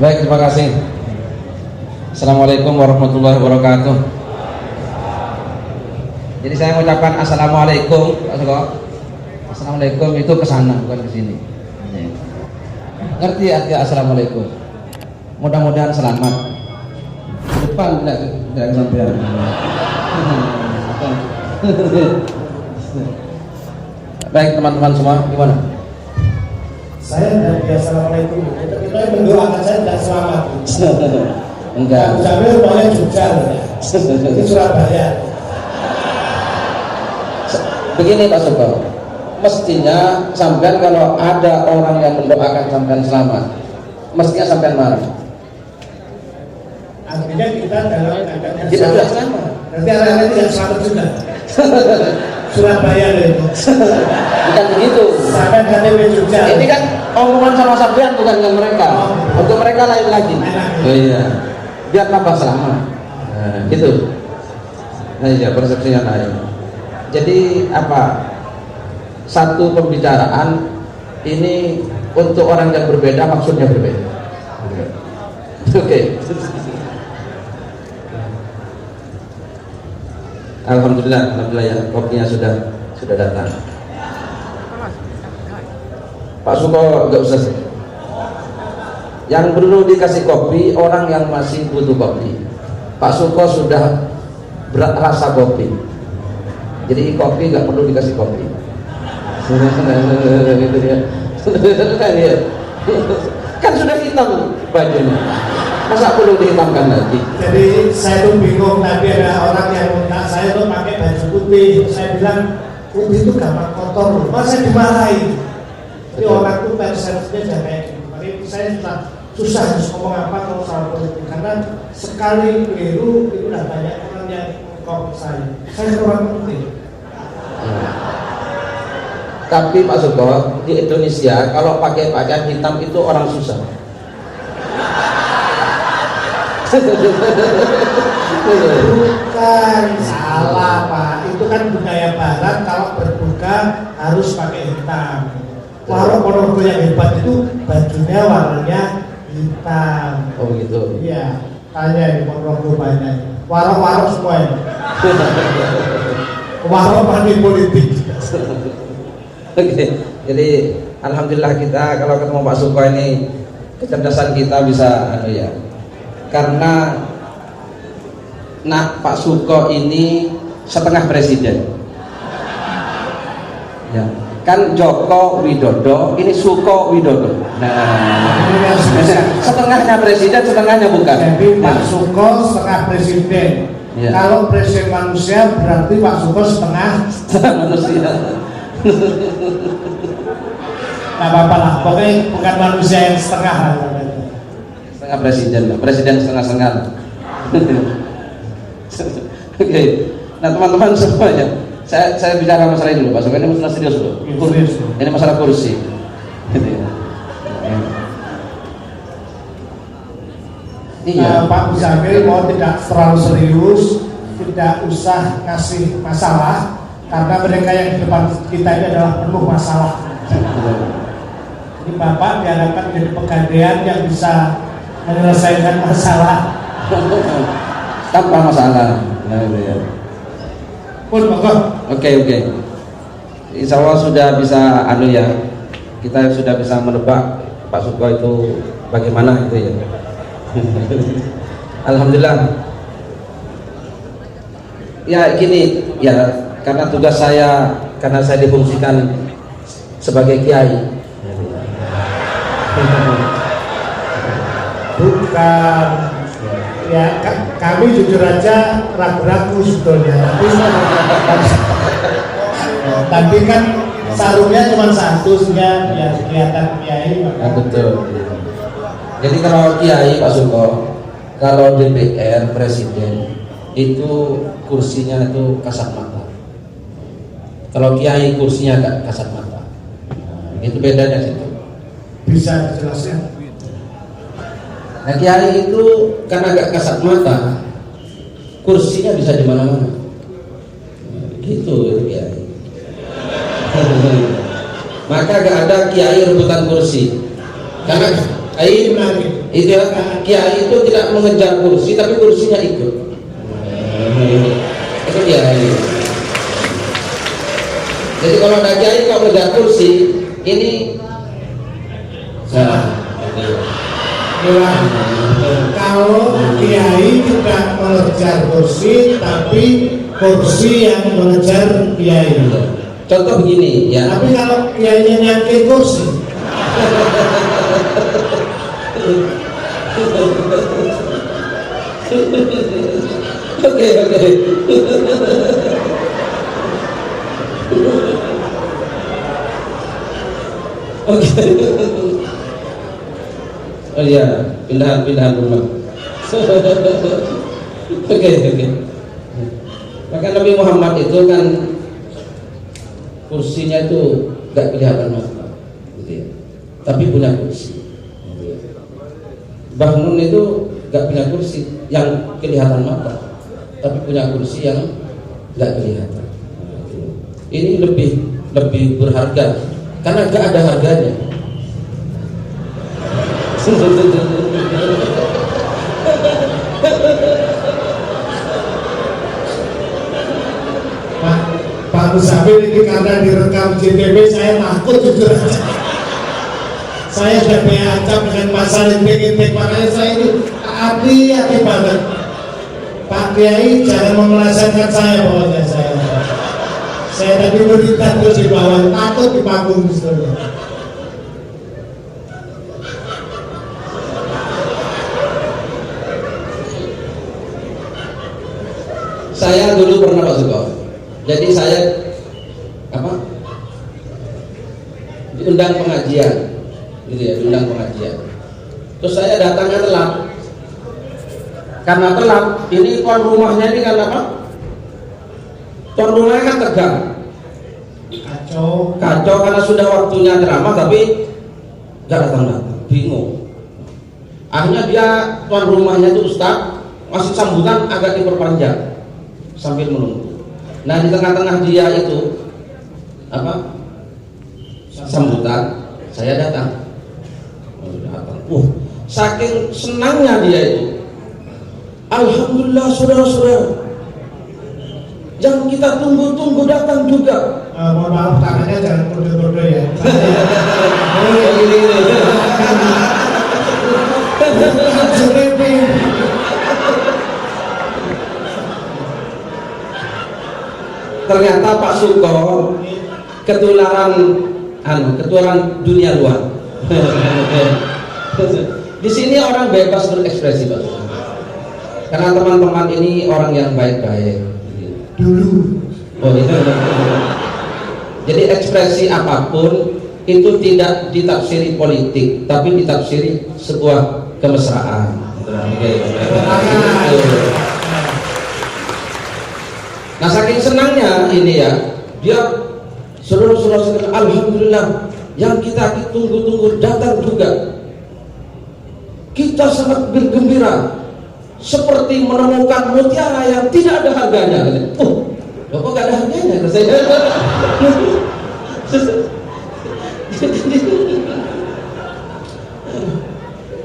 Baik, terima kasih. Assalamualaikum warahmatullahi wabarakatuh. Jadi saya mengucapkan assalamualaikum, Pak Suko. Assalamualaikum itu ke sana bukan ke sini. Ngerti arti assalamualaikum? Mudah-mudahan selamat. Depan tidak kesampaian. Baik teman-teman semua, gimana? Saya dari assalamualaikum. Kita mendoakan saya tidak selamat. Enggak. Sambil rumahnya Jogja, di Surabaya. Begini Pak Suko, mestinya sampean kalau ada orang yang mendoakan sampean selamat, mestinya sampean marah. Artinya kita dalam keadaan Kita tidak selamat. nanti anak-anak tidak selamat juga. Surabaya itu. Bukan begitu. Sampai KTP Jogja. Ini kan omongan sama sampean bukan dengan mereka. Untuk mereka lain lagi. Oh iya. Biar tambah selamat. Nah, gitu. Nah iya, persepsinya lain. Jadi apa? Satu pembicaraan ini untuk orang yang berbeda maksudnya berbeda. Oke. Alhamdulillah ya, kopinya sudah datang. Pak Suko nggak usah. Yang perlu dikasih kopi orang yang masih butuh kopi. Pak Suko sudah berasa kopi. Jadi kopi nggak perlu dikasih kopi. Gitu ya. Kan sudah hitam bajunya. Masa perlu dihitamkan lagi? Jadi saya tuh bingung, tapi ada orang yang minta saya tuh pakai baju putih. Saya bilang putih itu gampang kotor, masa dimarahi. Jadi orang tuh persepsinya jangan kayak gitu. Makanya saya susah harus ngomong apa kalau soal politik, karena sekali keliru itu udah banyak orang yang mengkop saya. Saya orang penting. Tapi Pak Suko, di Indonesia kalau pakai pakaian hitam itu orang susah. Bukan, salah Pak. Itu kan budaya Barat, kalau berbuka harus pakai hitam. Warung Ponorogo yang hebat itu bajunya warnanya hitam. Oh gitu. Iya, tanya di Ponorogo banyak. Warung-warung semua ini. Warung money politik. Oke, jadi alhamdulillah kita kalau ketemu Pak Suko ini kecerdasan kita bisa ya. Karena Pak Suko ini setengah presiden. Ya, kan Joko Widodo, ini Suko Widodo. Nah, setengahnya presiden, setengahnya bukan. Jadi Pak Suko setengah presiden. Ya. Kalau presiden manusia berarti Pak Suko setengah manusia. Nah, apa-apa lah, pokoknya bukan manusia yang setengah lah. Setengah presiden setengah-setengah. Oke, nah teman-teman semuanya, saya bicara masalah ini dulu Pak Suko, ini masalah serius loh. Ini masalah kursi. Iya. Pak Muzamil mau tidak terlalu serius, tidak usah ngasih masalah, karena mereka yang di depan kita ini adalah penuh masalah. Jadi Bapak diharapkan menjadi pegadaian yang bisa menyelesaikan masalah tanpa masalah. Pun Oke. Insya Allah sudah bisa kita sudah bisa menebak Pak Suko itu bagaimana itu ya. Alhamdulillah. Ya gini ya, karena tugas saya, karena saya difungsikan sebagai kiai. Bukan. Ya, kami jujur aja ragu-ragu sebetulnya. Tapi kan sarungnya cuma satu sehingga biar kelihatan kiai. Betul. Jadi kalau kiai Pak Suko, kalau DPR presiden itu kursinya itu kasat mata. Kalau kiai kursinya agak kasat mata. Itu bedanya situ. Bisa dijelaskan? Nah kiai itu karena agak kasat mata, kursinya bisa di mana-mana. Gitu kiai. Maka gak ada kiai rebutan kursi. Karena kiai Itu ya, kiai itu tidak mengejar kursi, tapi kursinya ikut. Itu kiai. Jadi kalau ada kiai kalau mengejar kursi, ini salah. Kalau kiai tidak mengejar kursi, tapi kursi yang mengejar kiai. Contoh begini ya. Tapi kalau kiainya nyangkit kursi, Oke. Oh iya, pindahan rumah. Oke. Maka Nabi Muhammad itu kan kursinya itu gak kelihatan mata, gitu ya. Tapi punya kursi. Mbah Mun itu gak punya kursi yang kelihatan mata, tapi punya kursi yang gak kelihatan. Ini lebih berharga karena gak ada harganya. Pak Musafir ini karena direkam JTV, saya takut jujur aja. Saya sudah diancam dengan pasal intik-intik, makanya saya itu hati-hati banget. Pak Kiai jangan memelesetkan saya, pokoknya saya tadi berita terus di bawah, takut di panggung misalnya. Saya dulu pernah Pak Suko, jadi saya diundang pengajian, gitu ya, diundang pengajian. Terus saya datangnya telat. Karena telat, ini tuan rumahnya ini kan apa? Tuan rumahnya kan tegang, kacau karena sudah waktunya ceramah tapi gak datang, bingung. Akhirnya dia tuan rumahnya itu Ustaz masih sambutan agak diperpanjang sambil menunggu. Nah di tengah-tengah dia itu sambutan, saya datang. Saking senangnya dia itu, alhamdulillah saudara-saudara, yang kita tunggu-tunggu datang juga. Mohon maaf, tangannya jangan kode-kode ya. Ternyata Pak Suko ketularan dunia luar. Di sini orang bebas berekspresi, Pak. Karena teman-teman ini orang yang baik-baik. Dulu. Oh iya. Jadi ekspresi apapun itu tidak ditafsiri politik, tapi ditafsiri sebuah kemesraan. Nah saking senangnya ini ya, dia saudara-saudara, alhamdulillah yang kita tunggu-tunggu datang juga. Kita sangat bergembira seperti menemukan mutiara yang tidak ada harganya. Oh, kok gak ada harganya?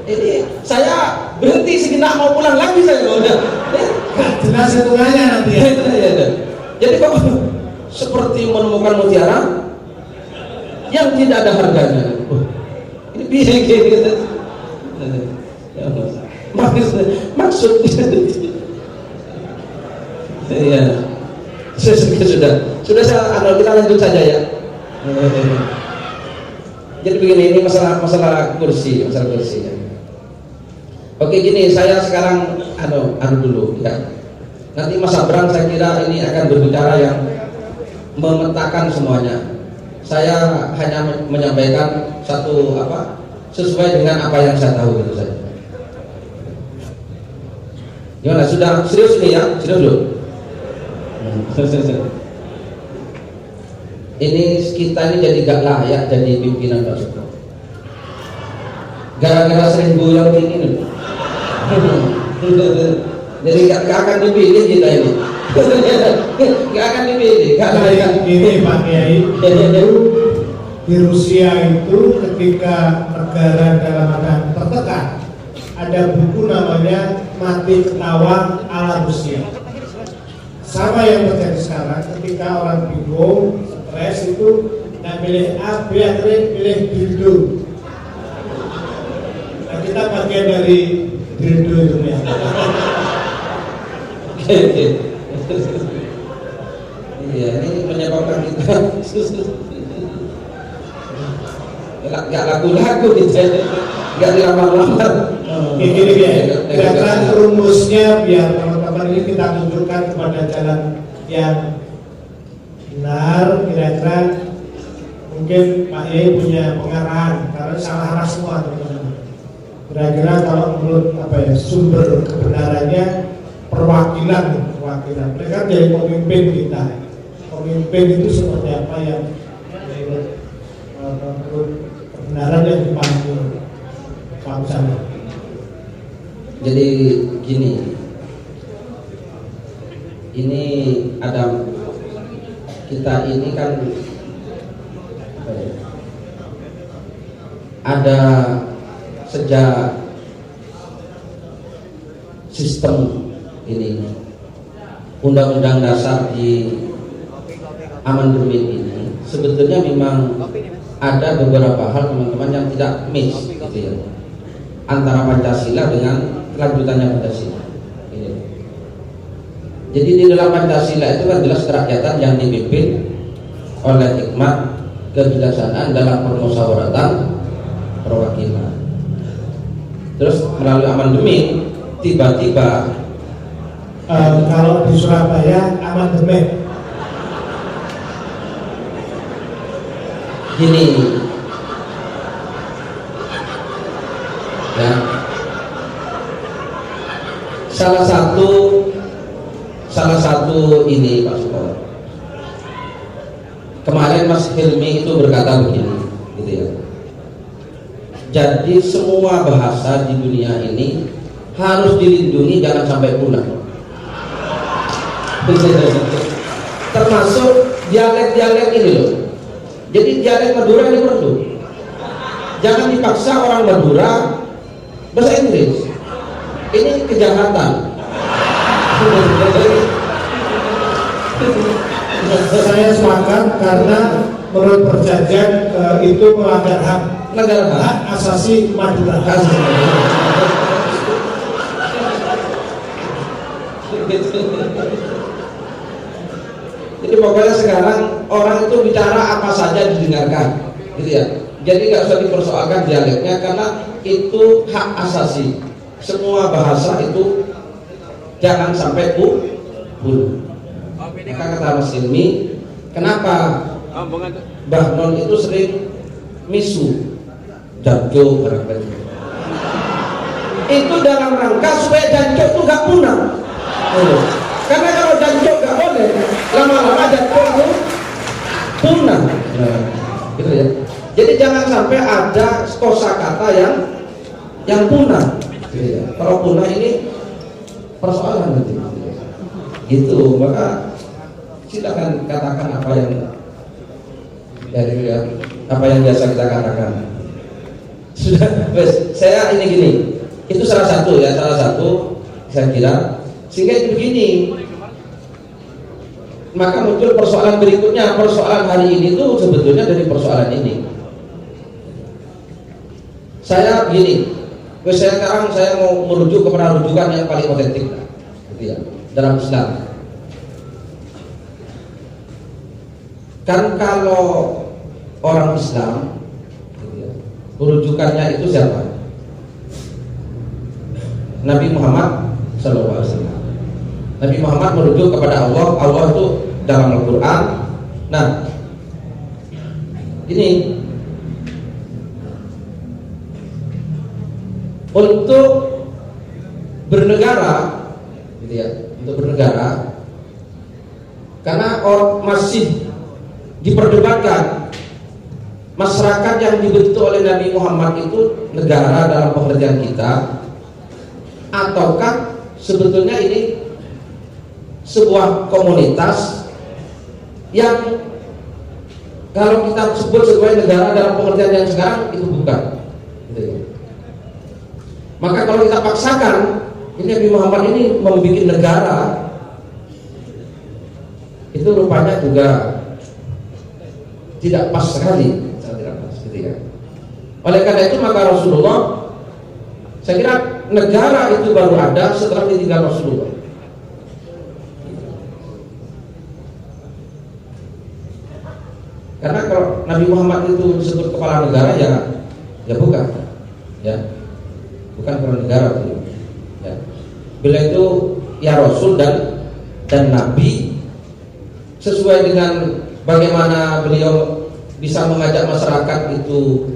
Ini saya berhenti sejenak mau pulang lagi saya udah. Jelas hitungannya nanti ya. Jadi kok seperti menemukan mutiara yang tidak ada harganya. Ini bisa gitu. Maksudnya ya sudah kita lanjut saja ya. Jadi begini, ini masalah kursi ya. Oke gini, saya sekarang dulu ya. Nanti Mas Abrang saya kira ini akan berbicara yang memetakan semuanya. Saya hanya menyampaikan satu sesuai dengan apa yang saya tahu gitu saja. Gimana? Sudah serius nih ya? Serius dulu. Ini kita ini jadi gak layak jadi pimpinan Pak Suko. Gara-gara sering goyang ini. Jadi gak akan dipilih kita ini. Gak akan dipilih. Gak layak. Ini Pak Kiai. Di Rusia itu ketika negara dalam keadaan tertekan, ada buku namanya Mati Ketawa ala Rusia. Sama yang terjadi sekarang, ketika orang bingung, stres itu tidak pilih A, B, akhirnya pilih dildo. Nah, kita bagian dari dildo itu ya. Iya, ini menyebabkan kita nggak laku-laku gitu, nggak dilamar-lamar. Gini ya, kira-kira rumusnya biar teman-teman ini kita tunjukkan kepada jalan yang benar. Kira-kira mungkin Pak Yai punya pengarahan karena salah arah semua teman-teman. Kira-kira kalau menurut sumber kebenarannya perwakilan. Mereka dari pemimpin kita. Pemimpin itu seperti apa yang menurut kebenaran yang dipanggil bangsa. Jadi gini, ini kita ini kan ada sejak sistem ini undang-undang dasar di amandemen ini sebetulnya memang ada beberapa hal teman-teman yang tidak mix gitu ya, antara Pancasila dengan kelanjutannya Pancasila. Jadi di dalam Pancasila itu kan jelas kerakyatan yang dipimpin oleh hikmat kebijaksanaan dalam permusyawaratan perwakilan. Terus melalui amandemen tiba-tiba kalau di Surabaya amandemen gini ya, salah satu ini Pak Sukowo kemarin Mas Hilmi itu berkata begini gitu ya, jadi semua bahasa di dunia ini harus dilindungi, jangan sampai punah. Termasuk dialek-dialek ini loh. Jadi dialek Madura ini perlu. Jangan dipaksa orang Madura bahasa Inggris. Ini kejahatan. Saya sepakat karena menurut perjanjian itu melanggar hak asasi Madura. Jadi pokoknya sekarang orang itu bicara apa saja didengarkan, gitu ya. Jadi nggak usah dipersoalkan dialeknya karena itu hak asasi. Semua bahasa itu jangan sampai punah. Maka kata Mas Hilmi, kenapa Mbah Non itu sering misu Janjo barangkali. Itu dalam rangka supaya Janjo itu nggak punah. Karena kalau Janjo nggak boleh, lama-lama Janjo itu punah. Gitu ya. Jadi jangan sampai ada kosakata yang punah. Gitu ya. Kalau punah ini persoalan nanti. Gitu, maka silakan katakan apa yang biasa kita katakan. Sudah, saya ini gini. Itu salah satu saya kira. Sehingga itu begini, maka muncul persoalan berikutnya. Persoalan hari ini tuh sebetulnya dari persoalan ini. Saya begini, sekarang saya mau merujuk kepada rujukan yang paling otentik, gitu ya, dalam Islam. Kan kalau orang Islam, gitu ya, rujukannya itu siapa? Nabi Muhammad SAW. Nabi Muhammad merujuk kepada Allah. Allah itu dalam Al-Quran. Nah, ini untuk bernegara, gitu ya, untuk bernegara, karena masih diperdebatkan masyarakat yang dibentuk oleh Nabi Muhammad itu negara dalam pengertian kita, ataukah sebetulnya ini sebuah komunitas yang kalau kita sebut sebagai negara dalam pengertian yang sekarang itu bukan, gitu ya. Maka kalau kita paksakan, ini Nabi Muhammad ini membuat negara, itu rupanya juga tidak pas sekali, sangat tidak pas, gitu ya. Oleh karena itu maka Rasulullah, saya kira negara itu baru ada setelah ditinggal Rasulullah. Karena kalau Nabi Muhammad itu disebut kepala negara, ya bukan, ya bukan kepala negara, ya. Beliau itu ya Rasul dan Nabi, sesuai dengan bagaimana beliau bisa mengajak masyarakat itu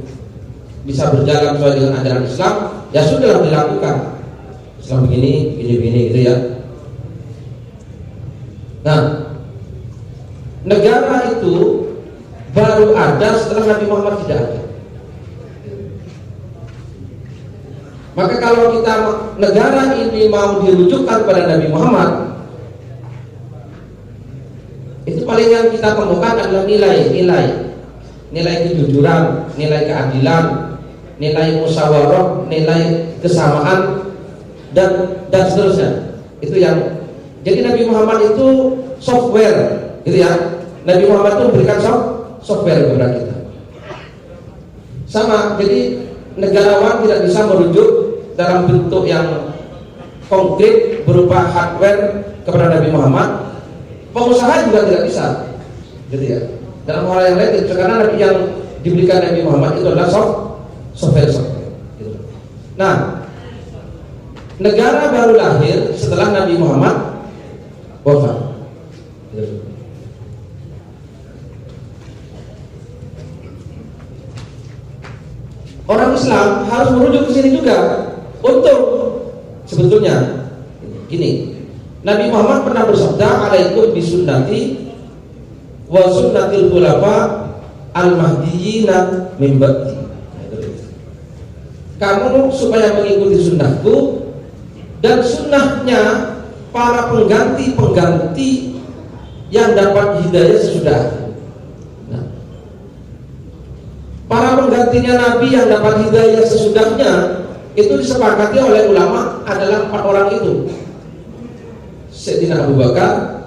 bisa berjalan sesuai dengan ajaran Islam, ya sudah dilakukan. Islam begini gitu ya. Nah, negara itu baru ada setelah Nabi Muhammad tidak ada. Maka kalau kita negara ini mau dirujukkan pada Nabi Muhammad, itu paling yang kita temukan adalah nilai kejujuran, nilai keadilan, nilai musyawarah, nilai kesamaan, dan seterusnya. Itu yang jadi Nabi Muhammad itu software, gitu ya. Nabi Muhammad itu memberikan software kepada kita. Sama, jadi negarawan tidak bisa merujuk dalam bentuk yang konkret berupa hardware kepada Nabi Muhammad. Pengusaha juga tidak bisa, gitu ya. Dalam hal yang lain, karena yang diberikan Nabi Muhammad itu adalah software. Gitu. Nah, negara baru lahir setelah Nabi Muhammad wafat. Gitu. Orang Islam harus merujuk ke sini juga untuk sebetulnya gini. Nabi Muhammad pernah bersabda, "Alaikum bisunnati wa sunnatil khulafa al-mahdiyyina min ba'di." Kamu supaya mengikuti sunnahku dan sunnahnya para pengganti-pengganti yang dapat hidayah sesudah. Nah, para penggantinya Nabi yang dapat hidayah sesudahnya itu disepakati oleh ulama adalah 4 orang itu: Sayyidina Abu Bakar,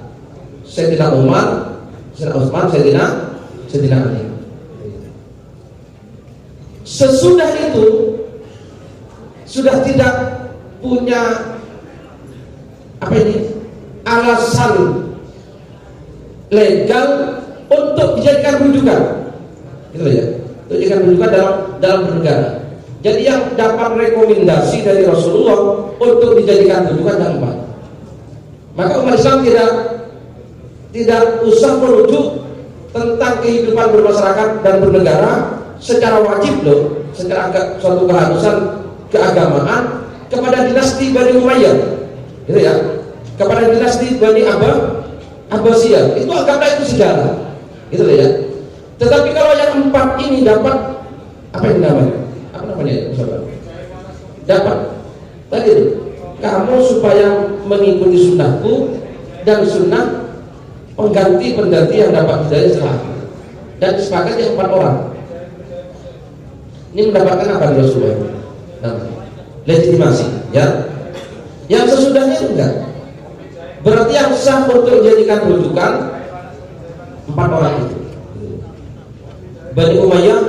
Sayyidina Umar, Sayyidina Utsman, Sayyidina Ali. Sesudah itu sudah tidak punya alasan legal untuk dijadikan rujukan, gitu ya. Untuk dijadikan rujukan dalam bernegara. Jadi yang dapat rekomendasi dari Rasulullah untuk dijadikan rujukan ada 4. Maka umat Islam tidak usah merujuk tentang kehidupan bermasyarakat dan bernegara secara wajib loh, secara suatu keharusan keagamaan kepada dinasti Bani Umayyah, gitu ya, kepada dinasti Bani Abbasiyah. Itu anggaplah itu sejarah, gitu ya. Tetapi kalau yang 4 ini dapat apa namanya, dapat tadi itu, kamu supaya mengikuti sunnahku dan sunnah pengganti yang dapat hidayah setelah, dan disepakati yang 4 orang ini mendapatkan apa di Rasulullah? Nah, legitimasi, ya. Yang sesudahnya itu enggak. Berarti yang sah untuk dijadikan rujukan 4 orang itu. Bani Umayyah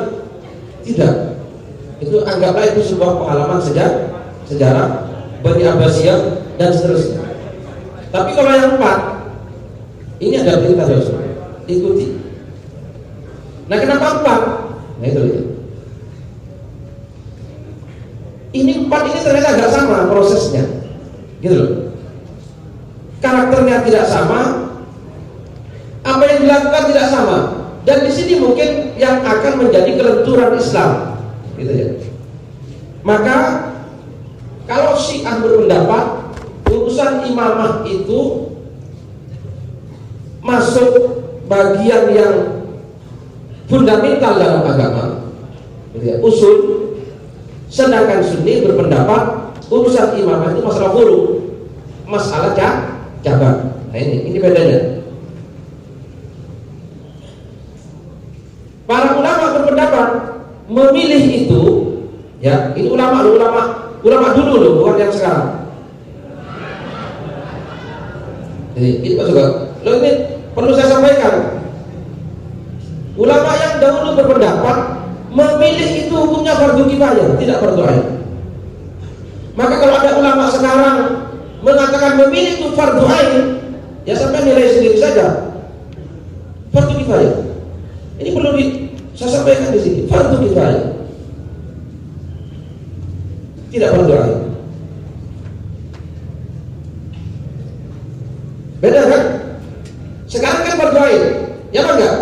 tidak. Itu anggaplah itu sebuah pengalaman sejarah. Bani Abbasiyah dan seterusnya. Tapi kalau yang 4 ini ada perintah Rasul, ikuti. Nah, kenapa 4? Nah, itu ya. Ini 4 ini ternyata agak sama prosesnya, gitu loh. Karakternya tidak sama, apa yang dilakukan tidak sama, dan di sini mungkin yang akan menjadi kelenturan Islam, gitu ya. Maka kalau Syiah berpendapat urusan imamah itu masuk bagian yang fundamental dalam agama, gitu ya, usul. Sedangkan Sunni berpendapat urusan imamah itu masalah hulu, masalah cabang. Nah, ini bedanya. Para ulama berpendapat memilih itu, ya, ini ulama ulama dulu loh, bukan yang sekarang. Jadi ini Pak Sugeng, lo ini perlu saya sampaikan. Ulama yang dahulu berpendapat memilih itu hukumnya fardu kifayah, tidak fardu ain. Maka kalau ada ulama sekarang mengatakan memilih itu fardu ain, ya sampai nilai sendiri saja. Fardu kifayah. Ini perlu saya sampaikan di sini. Fardu kifayah, tidak fardu ain. Beda kan? Sekarang kan fardu ain, ya kan enggak?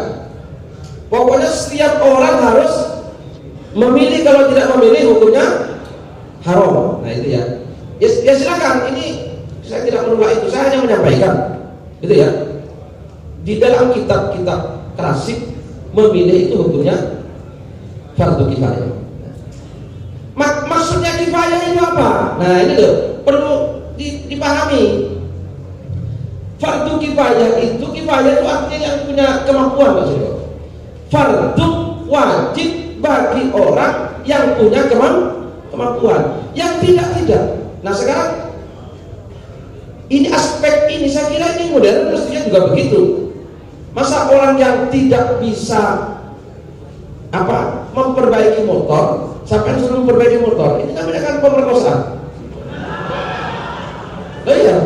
Pokoknya setiap orang harus memilih, kalau tidak memilih hukumnya haram. Nah itu ya. Ya silakan. Ini saya tidak menolak itu. Saya hanya menyampaikan, gitu ya. Di dalam kitab-kitab klasik memilih itu hukumnya fardu kifayah. Maksudnya kifayah itu apa? Nah ini loh perlu dipahami. Fardu kifayah itu artinya yang punya kemampuan maksudnya. Fardu wajib bagi orang yang punya kemampuan, yang tidak. Nah sekarang ini aspek ini saya kira ini modern mestinya juga begitu. Masa orang yang tidak bisa memperbaiki motor sampai suruh memperbaiki motor, ini namanya kan pemerkosaan. Oh iya.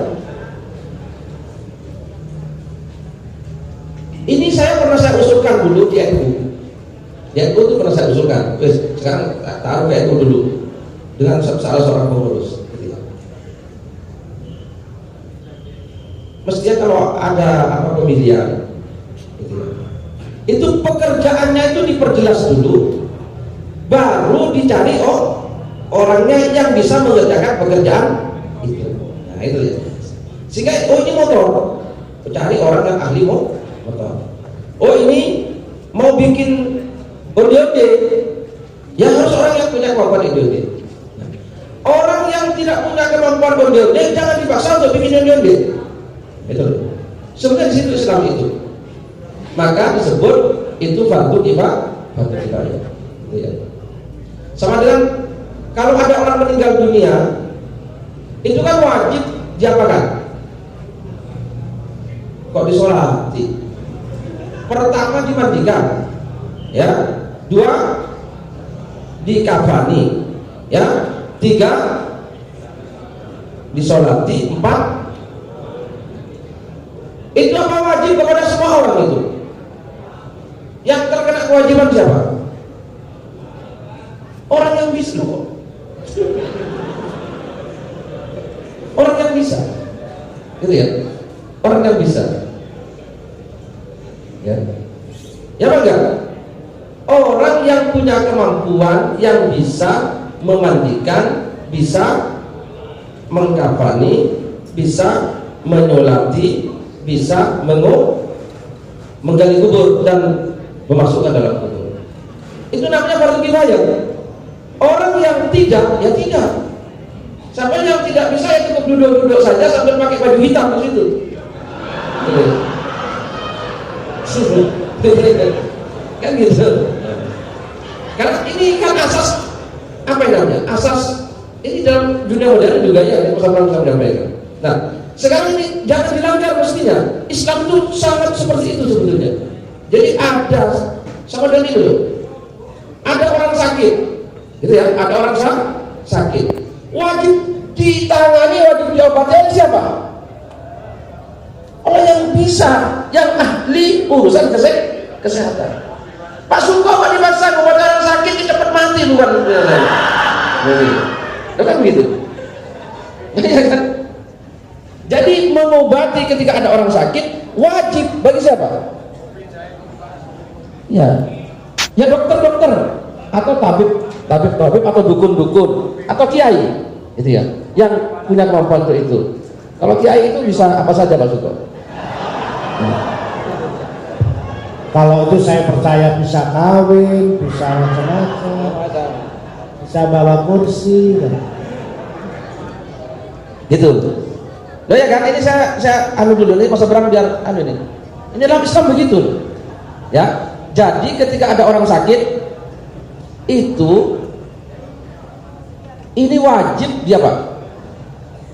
Ini pernah saya usulkan dulu di NU. Di NU itu pernah saya usulkan. Sekarang taruh ke NU dulu dengan salah seorang pengurus. Mestinya kalau ada pemilihan, itu pekerjaannya itu diperjelas dulu, baru dicari orangnya yang bisa mengerjakan pekerjaan itu. Nah itu ya. Sehingga ini motor, cari orang yang ahli motor. Ini mau bikin onde-onde, ya harus orang yang punya kemampuan onde-onde. Orang yang tidak punya kemampuan onde-onde jangan dipaksa untuk bikin onde-onde. Itu sebenarnya di situ Islam itu. Maka disebut itu fardu kifayah. Ya. Sama dengan kalau ada orang meninggal dunia, itu kan wajib diapakan? Kok disolati? Pertama dimandikan, ya. 2 dikafani, ya. 3 disolati. 4 itu apa wajib kepada semua orang itu. Yang terkena kewajiban siapa? Orang yang bisa kok. Orang yang bisa, gitu ya. Orang yang bisa. Ya enggak? Orang yang punya kemampuan, yang bisa memandikan, bisa mengkafani, bisa menyolati, bisa menggali kubur dan memasukkan dalam kubur. Itu namanya fardu kifayah. Orang yang tidak, ya tidak. Sampai yang tidak bisa ya cukup duduk-duduk saja sambil pakai baju hitam di situ. Kan gitu. Karena ini kan asas apa yang namanya? Asas ini dalam dunia modern juga ya, yang saya menyampaikan. Nah, sekarang ini jangan dilanggar mestinya. Islam itu sangat seperti itu sebetulnya. Jadi ada sama dengan itu. Ada orang sakit, gitu ya. Ada orang sakit, wajib ditangani, wajib diobati oleh siapa? Orang yang bisa, yang ahli urusan kesehatan. Pak Suko kok dipaksa kepada orang sakit cepat mati bukan? Kan begitu. Ya kan? Jadi mengobati ketika ada orang sakit wajib bagi siapa? Ya dokter-dokter atau tabib atau dukun-dukun atau kiai, itu ya, yang punya kemampuan untuk itu. Kalau kiai itu bisa apa saja Pak Suko. Kalau itu saya percaya bisa kawin, bisa macam-macam, bisa bawa kursi, gitu. Loh ya kan, ini saya dulu ini masa berang biar ini. Ini dalam Islam begitu, ya. Jadi ketika ada orang sakit itu Ini wajib dia Pak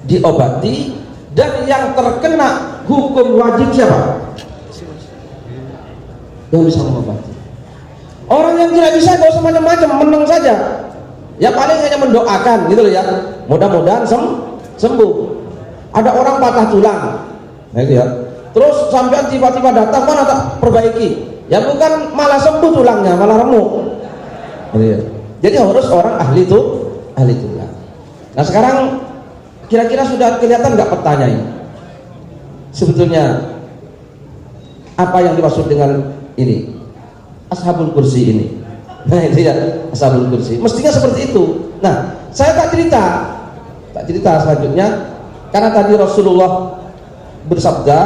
diobati, dan yang terkena hukum wajib siapa? Yang bisa mengobati. Orang yang tidak bisa gak usah macam-macam, menang saja. Ya paling hanya mendoakan gitu loh ya. Mudah-mudahan sembuh. Ada orang patah tulang, nah itu ya. Terus sampai tiba-tiba datang, mana tak perbaiki? Ya bukan malah sembuh tulangnya, malah remuk. Gitu ya. Jadi harus orang ahli tulang. Nah sekarang kira-kira sudah kelihatan nggak petanya ini? Sebetulnya apa yang dimaksud dengan ini? Ashabul kursi ini. Nah itu ya, ashabul kursi. Mestinya seperti itu. Nah, saya tak cerita selanjutnya, karena tadi Rasulullah bersabda,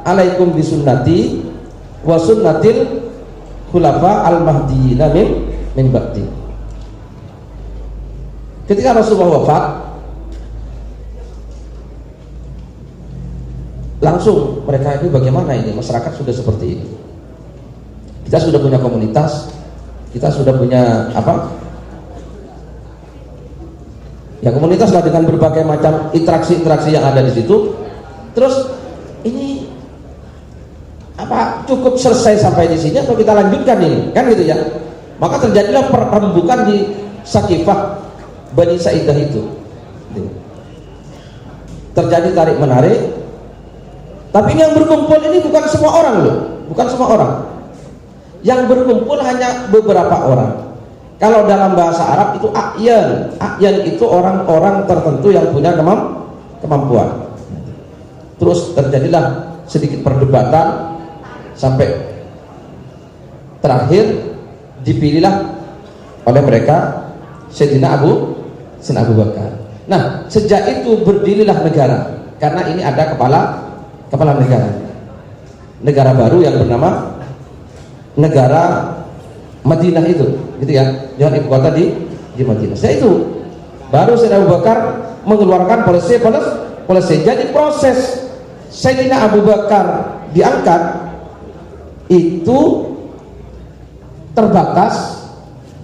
alaikum bisunnati wa sunnatil khulafa al-mahdiyina min ba'di. Ketika Rasulullah wafat, langsung mereka ini bagaimana ini, masyarakat sudah seperti ini, kita sudah punya komunitas, kita sudah punya apa ya, komunitas lah dengan berbagai macam interaksi-interaksi yang ada di situ. Terus ini apa cukup selesai sampai di sini atau kita lanjutkan ini, kan gitu ya. Maka terjadilah perembukan di Sakifah Bani Sa'idah itu, terjadi tarik menarik. Tapi yang berkumpul ini bukan semua orang loh, bukan semua orang. Yang berkumpul hanya beberapa orang. Kalau dalam bahasa Arab itu a'yan. A'yan itu orang-orang tertentu yang punya kemampuan. Terus terjadilah sedikit perdebatan sampai terakhir dipilihlah oleh mereka Sayyidina Abu Bakar. Nah, sejak itu berdirilah negara, karena ini ada kepala negara baru yang bernama negara Madinah itu, gitu ya, dengan ibu kota di Madinah. Setelah itu baru Sayyidina Abu Bakar mengeluarkan polisi. Jadi proses Sayyidina Abu Bakar diangkat itu terbatas.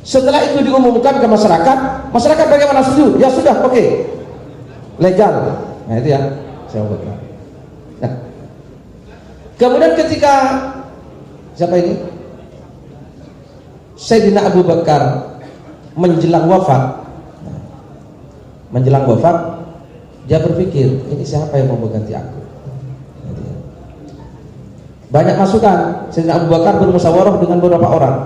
Setelah itu diumumkan ke masyarakat bagaimana, setuju? Ya sudah, oke, legal. Nah itu ya, saya Bakar. Nah, kemudian ketika siapa ini? Sayyidina Abu Bakar menjelang wafat, dia berpikir, ini siapa yang mau mengganti aku? Banyak masukan. Sayyidina Abu Bakar bermusyawarah dengan beberapa orang.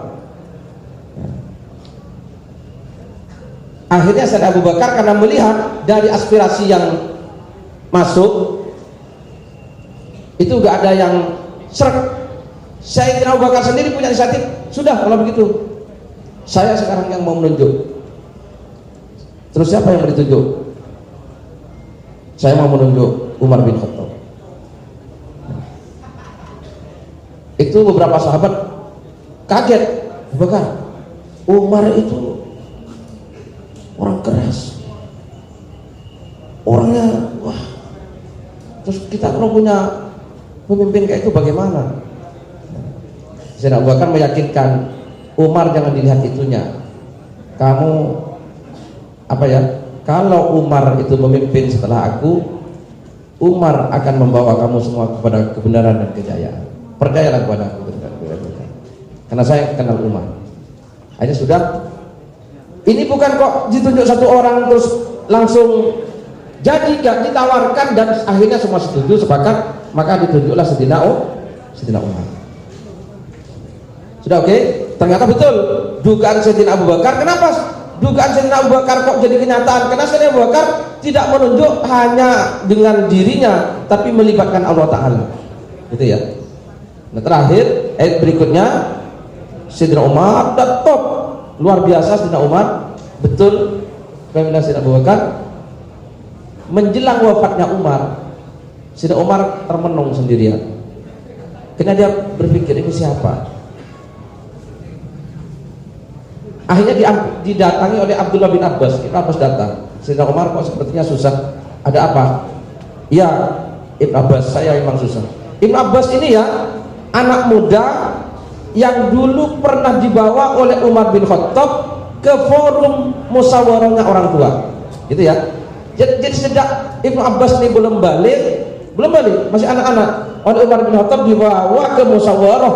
Akhirnya Sayyidina Abu Bakar karena melihat dari aspirasi yang masuk itu gak ada yang seret. Sayyidina Abu Bakar sendiri punya inisiatif. Sudah, kalau begitu saya sekarang yang mau menunjuk. Terus siapa yang mau ditunjuk? Saya mau menunjuk Umar bin Khattab. Itu beberapa sahabat kaget. Abu Bakar, Umar itu orang keras, orangnya wah. Terus kita kalau punya pemimpin kayak itu bagaimana? Sayyidina Abu Bakar meyakinkan Umar, jangan dilihat itunya. Kamu apa ya? Kalau Umar itu memimpin setelah aku, Umar akan membawa kamu semua kepada kebenaran dan kejayaan. Percayalah kepada aku, karena saya kenal Umar. Hanya sudah. Ini bukan kok ditunjuk satu orang terus langsung jadi, gak ditawarkan, dan akhirnya semua setuju, sepakat, maka ditunjuklah Sayyidina Umar. Sudah oke? Ternyata betul dugaan Sayyidina Abu Bakar. Kenapa dugaan Sayyidina Abu Bakar kok jadi kenyataan? Karena Sayyidina Abu Bakar tidak menunjuk hanya dengan dirinya, tapi melibatkan Allah Ta'ala, gitu ya. Nah terakhir, ayat berikutnya, Sayyidina Umar top, luar biasa Sayyidina Umar, betul pemilihan Sayyidina Abu Bakar. Menjelang wafatnya Umar, Sayyidina Umar termenung sendirian. Karena dia berpikir, ini siapa? Akhirnya didatangi oleh Abdullah bin Abbas. Ibn Abbas datang. Sayyidina Umar kok sepertinya susah. Ada apa? Ya Ibn Abbas, saya memang susah. Ibn Abbas ini ya anak muda yang dulu pernah dibawa oleh Umar bin Khattab ke forum musyawarahnya orang tua. gitu ya. Jadi sejak Ibnu Abbas ini belum balik, masih anak-anak, oleh Umar bin Khattab dibawa ke musyawarah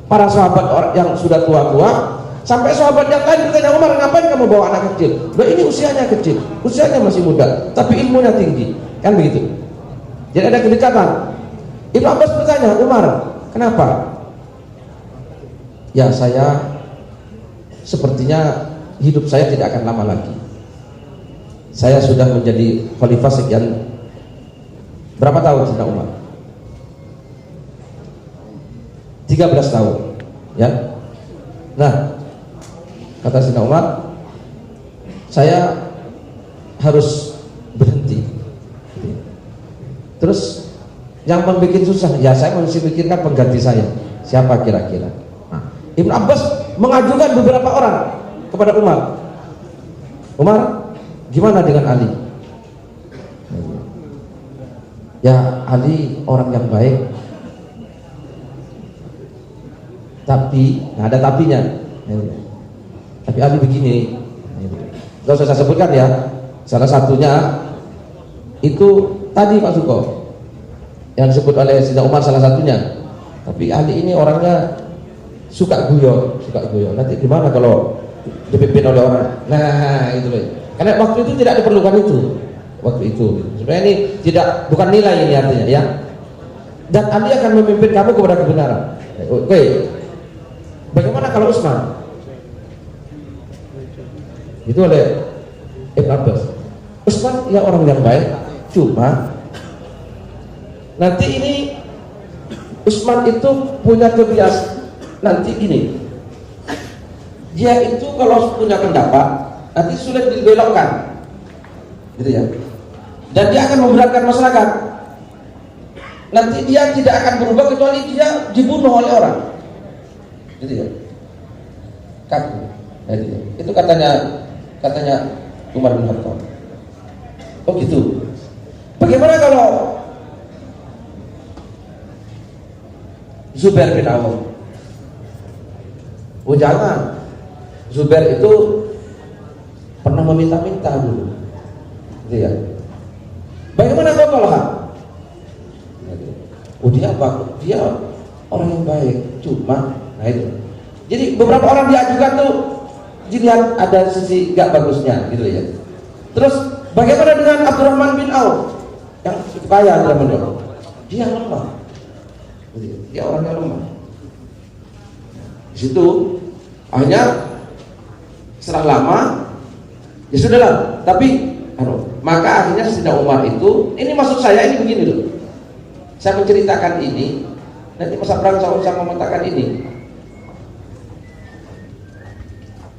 para sahabat yang sudah tua-tua, sampai sahabat yang lain bertanya, Umar, ngapain kamu bawa anak kecil? Loh, ini usianya kecil, usianya masih muda, tapi ilmunya tinggi, kan begitu. Jadi ada kedekatan. Ibnu Abbas bertanya, Umar, kenapa? Ya, saya sepertinya hidup saya tidak akan lama lagi. Saya sudah menjadi khalifah sekian berapa tahun Sayyidina Umar? 13 tahun, ya. Nah, kata Sayyidina Umar, saya harus berhenti. Terus yang membuat susah, ya saya masih pikirkan pengganti saya. Siapa kira-kira? Nah, Ibnu Abbas mengajukan beberapa orang kepada Umar. Umar, gimana dengan Ali? Ya, Ali orang yang baik, tapi nggak ada tapinya. Tapi Ali begini, gak usah saya sebutkan ya. Salah satunya itu tadi Pak Suko yang disebut oleh Sayyidina Umar, salah satunya. Tapi Ali ini orangnya suka guyon. Nanti gimana kalau dipimpin oleh orang? Nah, itu loh. Karena waktu itu tidak diperlukan itu. Waktu itu sebenarnya ini bukan nilai ini artinya, ya. Dan Ali akan memimpin kamu kepada kebenaran. Oke. Bagaimana kalau Utsman? Itu oleh Ibnu Abbas. Utsman ya orang yang baik, cuma nanti ini Utsman itu punya kebiasaan nanti ini. Dia itu kalau punya pendapat nanti sulit dibelokkan, gitu ya. Dan dia akan memberatkan masyarakat. Nanti dia tidak akan berubah kecuali dia dibunuh oleh orang, gitu ya. Kaku. Itu katanya Umar bin Khattab. Oh gitu. Bagaimana kalau Zubair bin Awam? Oh jangan. Zubair itu pernah meminta-minta dulu, gitu ya. Bagaimana kau Talha? Oh dia bagus, dia orang yang baik, cuma, nah itu. Jadi beberapa orang diajukan tuh, dilihat ada sisi gak bagusnya, gitu ya. Terus bagaimana dengan Abdurrahman bin Auf yang kaya dalam menurut? Dia lemah, dia orangnya lemah. Di situ hanya serah lama, ya sudahlah. Tapi maka akhirnya Sayyidina Umar itu, ini maksud saya ini begini loh. Saya menceritakan ini, nanti masa perang saya bisa memetakan ini.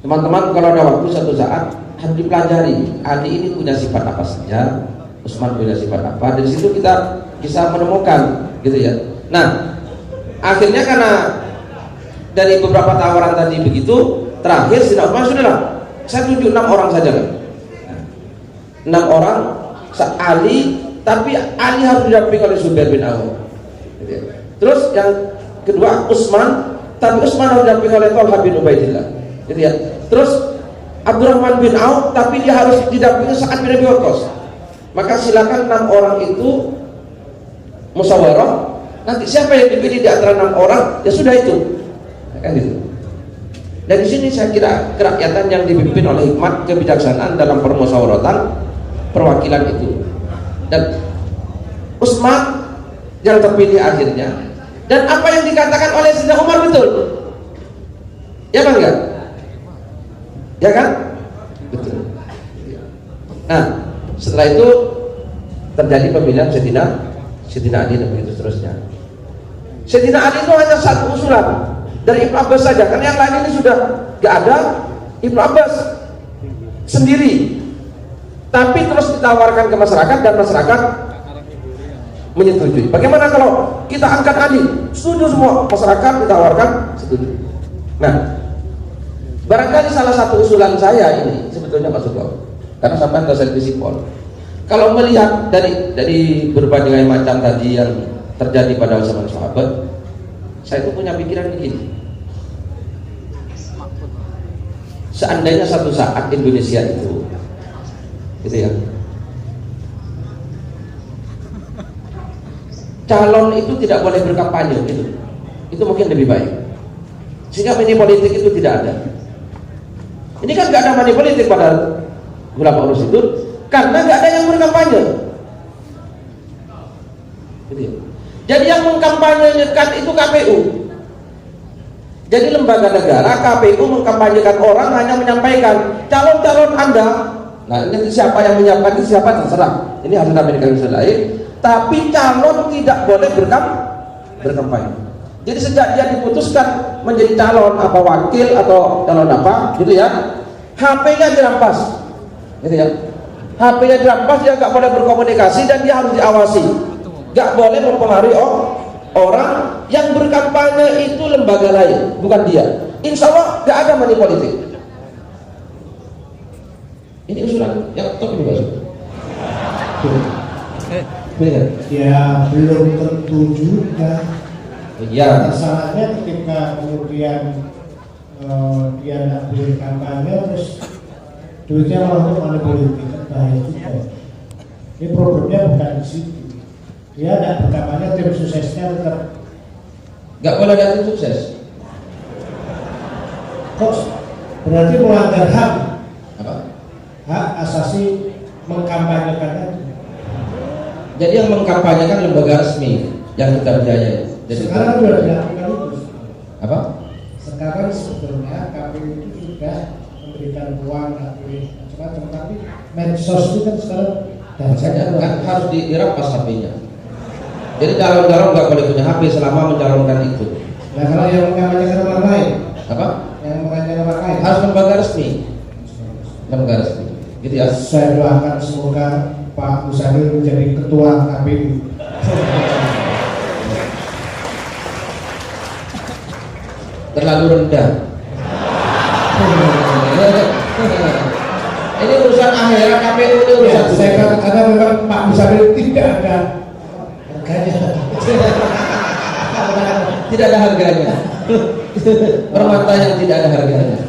Teman-teman kalau ada waktu satu saat harus dipelajari Ali ini punya sifat apa saja, Utsman punya sifat apa. Dari situ kita bisa menemukan, gitu ya. Nah, akhirnya karena dari beberapa tawaran tadi begitu, terakhir Sayyidina Utsman sudahlah, saya tunjuk 6 orang saja kan. 6 orang Ali, tapi Ali harus didampingi oleh Zubair bin Awam. Terus yang kedua Utsman, tapi Utsman harus didampingi oleh Talha bin Ubaidillah, gitu ya. Terus Abdurrahman bin Auf, tapi dia harus didampingi Sa'ad bin Abi Waqqas. Maka silakan 6 orang itu musyawarah. Nanti siapa yang dipilih di antara 6 orang, ya sudah itu, kan gitu. Dan di sini saya kira kerakyatan yang dipimpin oleh hikmat kebijaksanaan dalam permusyawaratan perwakilan itu. Dan Utsman yang terpilih akhirnya. Dan apa yang dikatakan oleh Sayyidina Umar betul, ya kan enggak? Ya kan? Betul. Nah, setelah itu terjadi pemilihan Sayyidina Ali dan begitu seterusnya. Sayyidina Ali itu hanya satu usulan dari Ibnu Abbas saja, karena yang lain ini sudah gak ada. Ibnu Abbas sendiri, tapi terus ditawarkan ke masyarakat dan masyarakat menyetujui. Bagaimana kalau kita angkat Ali? Setuju semua, masyarakat ditawarkan setuju. Nah, barangkali salah satu usulan saya ini sebetulnya Pak Sugeng, karena sampai ke servis Pol. Kalau melihat dari berbagai macam tadi yang terjadi pada zaman sahabat, saya itu punya pikiran begini. Seandainya satu saat Indonesia itu gitu ya. Calon itu tidak boleh berkampanye, gitu. Itu mungkin lebih baik. Sehingga money politik itu tidak ada. Ini kan nggak ada money politik pada ulama urus itu, karena nggak ada yang berkampanye. Gitu ya. Jadi yang mengkampanyekan itu KPU. Jadi lembaga negara, KPU mengkampanyekan orang hanya menyampaikan calon-calon Anda. Nah, ini siapa yang menyiapkan itu siapa terserah. Ini hasil Amerika lain. Tapi calon tidak boleh berkampanye. Jadi sejak dia diputuskan menjadi calon apa wakil atau calon apa, gitu ya, HP-nya dirampas, gitu ya. HP-nya dirampas, dia nggak boleh berkomunikasi dan dia harus diawasi. Nggak boleh mempengaruhi orang yang berkampanye itu lembaga lain, bukan dia. Insya Allah nggak ada money politik. Ini usulan yang top ini, Pak. Ya belum tentu juga. Ya. Masalahnya ketika kemudian dia tidak boleh kampanye terus duitnya malah untuk money politik, kan bahaya juga. Ini problemnya bukan di situ. Dia tidak berkampanye, tim suksesnya tetap. Nggak boleh ada tim sukses. Kok berarti melanggar hak? Apa? Hak asasi mengkampanyekan itu. Jadi yang mengkampanyekan lembaga resmi yang kita biayai. Jadi sekarang sudah dilakukan itu. apa? Sekarang sebetulnya KPU itu sudah memberikan uang, macam-macam, tapi medsos itu kan sekarang Makanya kan harus dirampas HP-nya. Jadi calon-calon nggak boleh punya HP selama mencalonkan itu. Nah kalau yang mengkampanyekan orang lain, Apa? yang mengkampanyekan orang lain, Harus lembaga resmi. Lembaga resmi. Gitu ya. saya doakan semoga Pak Musanil menjadi ketua KPU. Terlalu rendah. Ini urusan akhirat, KPU ini urusan Saya katakan karena memang Pak Musanil tidak ada harganya. tidak ada harganya. Permata yang tidak ada harganya.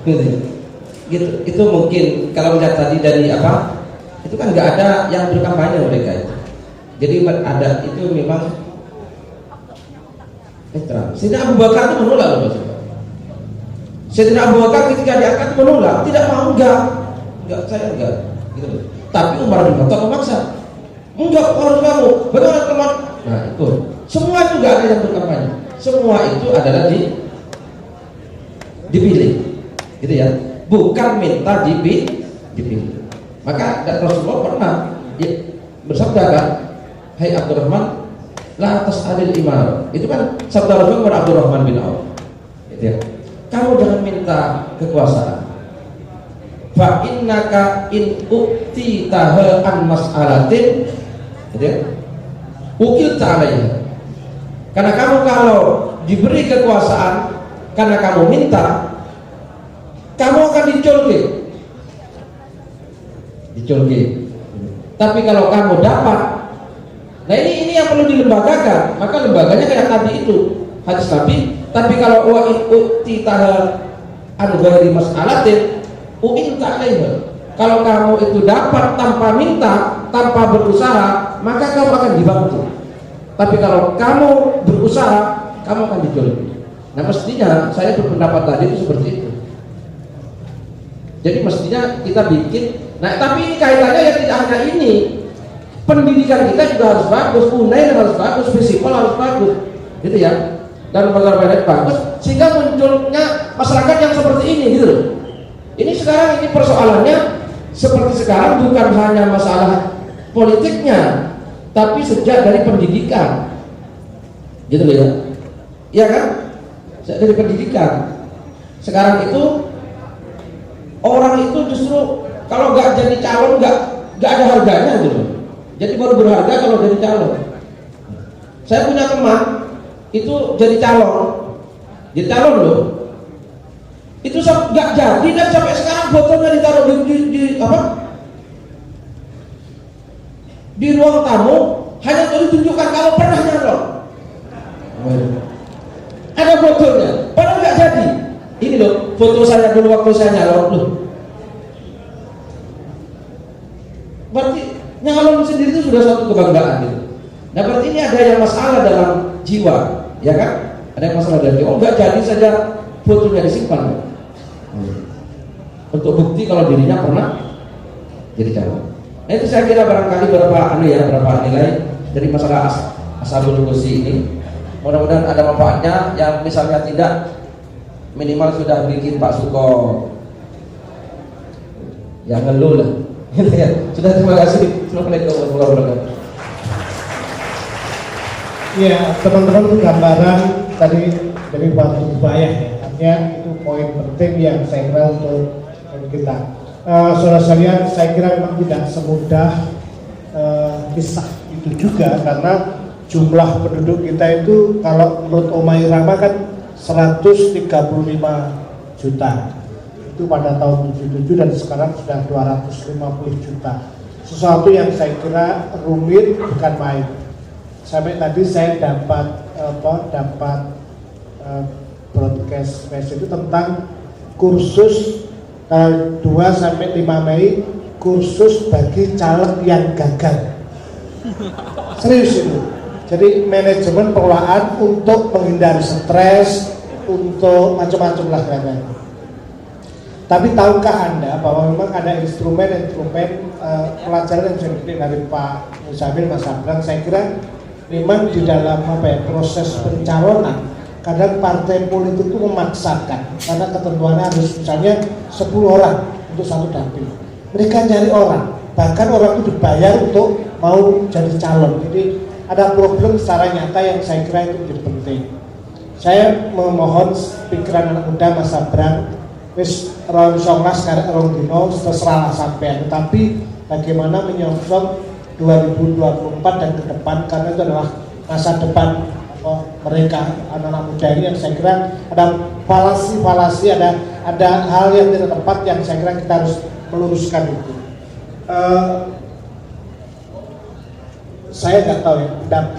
Gitu. Itu mungkin kalau melihat tadi dari apa? Itu kan nggak ada yang berkampanye mereka itu. Jadi ada itu memang terang. Sayyidina Abu Bakar itu menolak loh Mas. Sayyidina Abu Bakar ketika diangkat menolak, tidak mau, enggak saya enggak gitu loh. Tapi Umar bin Khattab memaksa. Enggak, harus kamu. Bagaimana teman? Nah, itu. Semua itu enggak ada yang berkampanye. Semua itu adalah dipilih. Gitu ya. Bukan minta dipilih. Maka Rasulullah pernah bersabda kan, "Hai Abdurrahman, la tas'alil imar." Itu kan sabda Rasul kepada Abdurrahman bin Auf. Gitu ya. Kamu jangan minta kekuasaan. Fa innaka in uktitaha an mas'alatin, gitu ya, ukilta alaiha. Karena kamu kalau diberi kekuasaan karena kamu minta, kamu akan diculki. Tapi kalau kamu dapat, nah ini yang perlu dilembagakan. Maka lembaganya kayak tadi itu hadis Nabi. Tapi kalau wa in uktitaha an ghairi mas'alatin u'inta alaiha. Kalau kamu itu dapat tanpa minta, tanpa berusaha, maka kamu akan dibantu. Tapi kalau kamu berusaha, kamu akan diculki. Nah mestinya saya berpendapat tadi itu seperti itu. Jadi mestinya kita bikin. Nah tapi ini kaitannya ya tidak hanya ini. Pendidikan kita juga harus bagus, UNAIR harus bagus, Fisipol harus bagus, gitu ya. Dan lembaga-lembaga bagus sehingga munculnya masyarakat yang seperti ini, gitu loh. Ini sekarang ini persoalannya seperti sekarang bukan hanya masalah politiknya, tapi sejak dari pendidikan, gitu loh ya. Iya kan? Sejak dari pendidikan. Sekarang itu orang itu justru kalau nggak jadi calon nggak ada harganya gitu. Jadi baru berharga kalau jadi calon. Saya punya teman itu jadi calon loh. Itu nggak jadi dan sampai sekarang fotonya ditaruh di apa? Di ruang tamu hanya untuk ditunjukkan kalau pernah nyalon. Ada fotonya, padahal nggak jadi. Ini loh foto saya dulu waktu saya nyalon loh. sudah suatu kebanggaan gitu. Nah berarti ini ada yang masalah dalam jiwa, ya kan? Ada yang masalah dalam jiwa. Oh, nggak jadi saja fotonya disimpan. Untuk bukti kalau dirinya pernah jadi calon. Nah itu saya kira barangkali berapa nilai dari masalah ashabul kursi ini. Mudah-mudahan ada manfaatnya. Yang misalnya tidak, minimal sudah bikin Pak Suko yang ngeluh lah. Sudah, terima kasih. Assalamualaikum warahmatullahi wabarakatuh. Iya, teman-teman gambaran tadi dari Pak Bayah ya. Artinya itu poin penting yang saya kira untuk kita. Saudara sekalian, saya kira memang tidak semudah kisah itu juga, karena jumlah penduduk kita itu kalau menurut Omai Rama kan 135 juta. Itu pada tahun 77 dan sekarang sudah 250 juta. Sesuatu yang saya kira rumit, bukan main. Sampai tadi saya dapat broadcast itu tentang kursus 2 sampai 5 Mei, kursus bagi caleg yang gagal. Serius itu. Jadi manajemen pengelolaan untuk menghindari stres, untuk macam-macam lah kira-kira. Tapi tahukah Anda bahwa memang ada instrumen-instrumen pelajaran yang bisa dipetik dari Pak Muzabil, Mas Abrang? Saya kira memang di dalam proses pencalonan, kadang partai politik itu memaksakan karena ketentuannya harus misalnya 10 orang untuk satu dapil. Mereka nyari orang, bahkan orang itu dibayar untuk mau jadi calon. Jadi ada problem secara nyata yang saya kira itu menjadi penting. Saya memohon pikiran anak muda Mas Abrang, wis ron songas karek rong dino terserah sampean, tetapi bagaimana menyongsong 2024 dan ke depan, karena itu adalah masa depan mereka anak-anak muda ini yang saya kira ada falasi, ada hal yang tidak tepat yang saya kira kita harus meluruskan itu. Saya nggak tahu ya,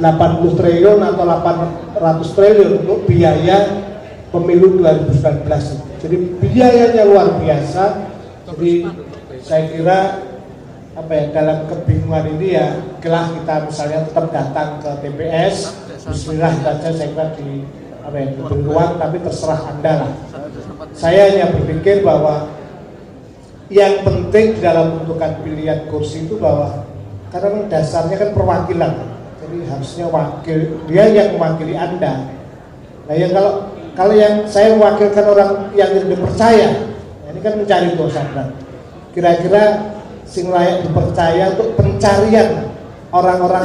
80 triliun atau 800 triliun untuk biaya pemilu 2019. Jadi biayanya luar biasa. Jadi saya kira dalam kebingungan ini ya, kelah kita misalnya tetap datang ke TPS, bismillah saja, saya kira diberi ruang, tapi terserah Anda lah. Saya hanya berpikir bahwa yang penting di dalam menentukan pilihan kursi itu bahwa karena dasarnya kan perwakilan, jadi harusnya dia yang mewakili Anda. Nah yang kalau yang saya mewakilkan orang yang tidak dipercaya, ini kan mencari dosa berat. Kira-kira sing layak dipercaya untuk pencarian orang-orang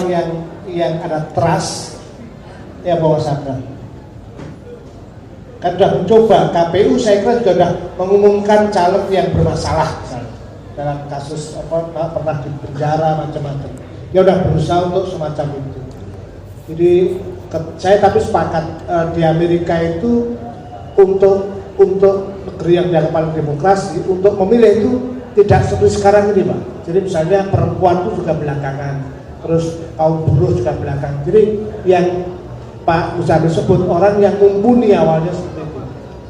yang ada trust ya bawah sadar. Kan sudah mencoba, KPU saya kira juga sudah mengumumkan caleg yang bermasalah misalnya, dalam kasus pernah di penjara macam-macam. Ya udah berusaha untuk semacam itu. Jadi saya tapi sepakat di Amerika itu untuk negeri yang dianggap paling demokrasi, untuk memilih itu tidak seperti sekarang ini, Pak. Jadi misalnya perempuan itu juga belakangan, terus kaum buruh juga belakangan. Jadi yang Pak Muzabil sebut orang yang mumpuni awalnya seperti itu.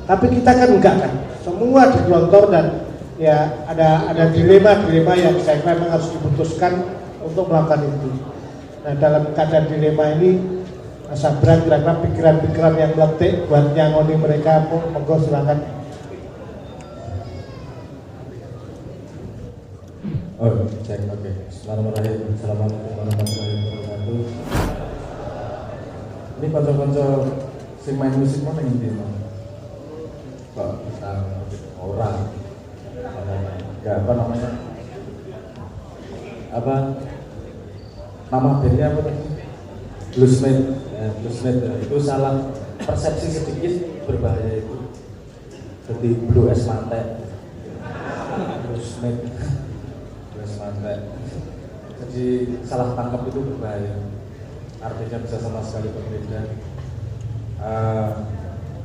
Tapi kita kan enggak kan, semua digelontor dan ya ada dilema yang saya kira memang harus diputuskan untuk melakukan itu. Nah dalam keadaan dilema ini, Mas Abrang kira-kira pikiran-pikiran yang meletik buat nyangoni mereka, monggo silakan. Cek, oke. Bismillahirrahmanirrahim. Assalamualaikum warahmatullahi wabarakatuh. Ini konco-konco sing main musik mana yang ini? Kok orang? Enggak, apa namanya? Nama bandnya apa tadi? Bluesmith. Bluesmith itu salah persepsi sedikit berbahaya itu. Seperti Blue es mate. Bluesmith. Jadi salah tangkap itu berbahaya, artinya bisa sama sekali berbeda.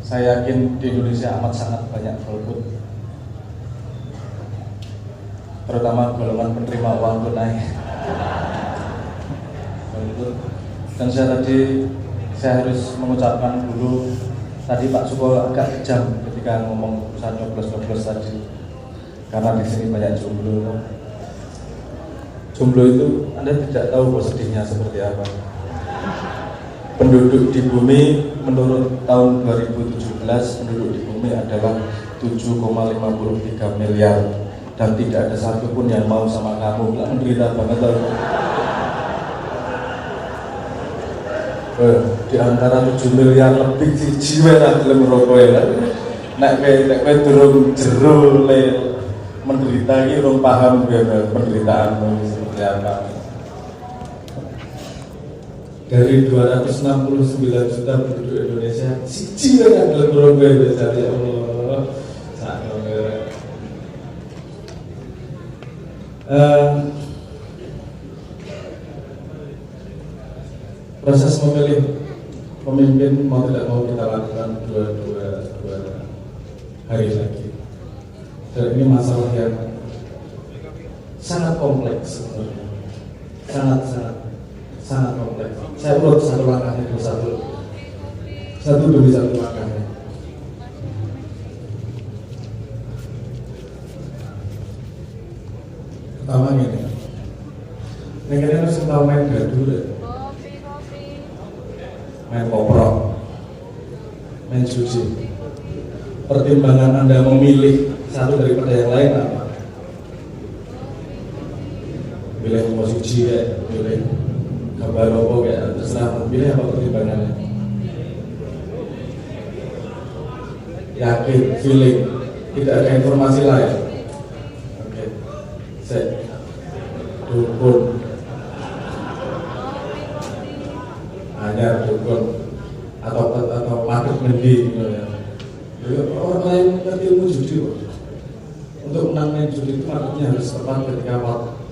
Saya yakin di Indonesia amat sangat banyak golput, terutama golongan penerima uang tunai. Dan saya harus mengucapkan dulu tadi Pak Suko agak kejam ketika ngomong urusan nyoblos tadi, karena di sini banyak jomblo. jomblo itu Anda tidak tahu sedihnya seperti apa. Penduduk di bumi menurut tahun 2017 penduduk di bumi adalah 7,53 miliar dan tidak ada satupun yang mau sama kamu. Nggak menderita banget tau. Di antara 7 miliar lebih siji wae ra gelem rokok ya. Nek kowe durung jero le menderita iki urung paham penderitaanmu seperti apa. Dari 269 juta penduduk Indonesia, siji wae ra gelem rokok ya Allah. Sakno. Proses memilih pemimpin mau tidak mau kita lakukan dua hari lagi. Dan ini masalah yang sangat kompleks sebenarnya, sangat kompleks. Saya urut satu langkahnya dulu, satu demi satu langkahnya. Pertama ini harus kita main gaduh deh. Main koprok, main judi. Pertimbangan Anda memilih satu daripada yang lain apa? Pilih musisi kayak, pilih gambar apa kayak, terserah. Pilih apa pertimbangannya? Yakin, feeling, tidak ada informasi lain. Oke, set, dukun. Hanya dukun atau market mending gitu ya. Orang lain ngerti ilmu judi kok. Untuk menang judi itu marketnya harus tepat ketika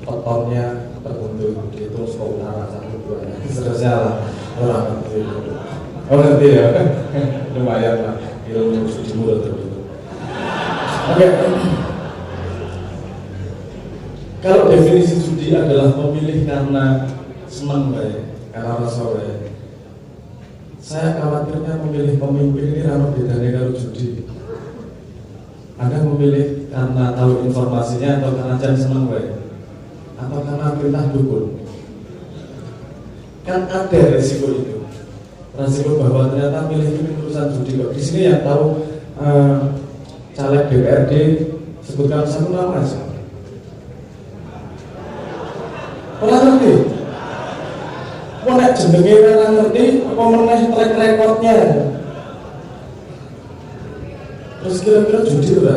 petonnya tertentu, dihitung skor utara 1, 2 seterusnya lah. Orang ngerti ya. Lumayan lah ilmu judi mulut itu. Oke. Kalau definisi judi adalah memilih karena senang baik, karena rasa baik. Saya khawatirnya memilih pemimpin ini ramah bedanya kalau judi. Anda memilih karena tahu informasinya atau karena jadi senang baik, atau karena perintah dukun. Kan ada resiko itu, resiko bahwa ternyata milih ini urusan judi kok. Di sini yang tahu caleg DPRD sebutkan satu nama aja. Orang ngerti? Kok nek jenenge ora ngerti apa meneh track recordnya. Terus kira-kira judi ora?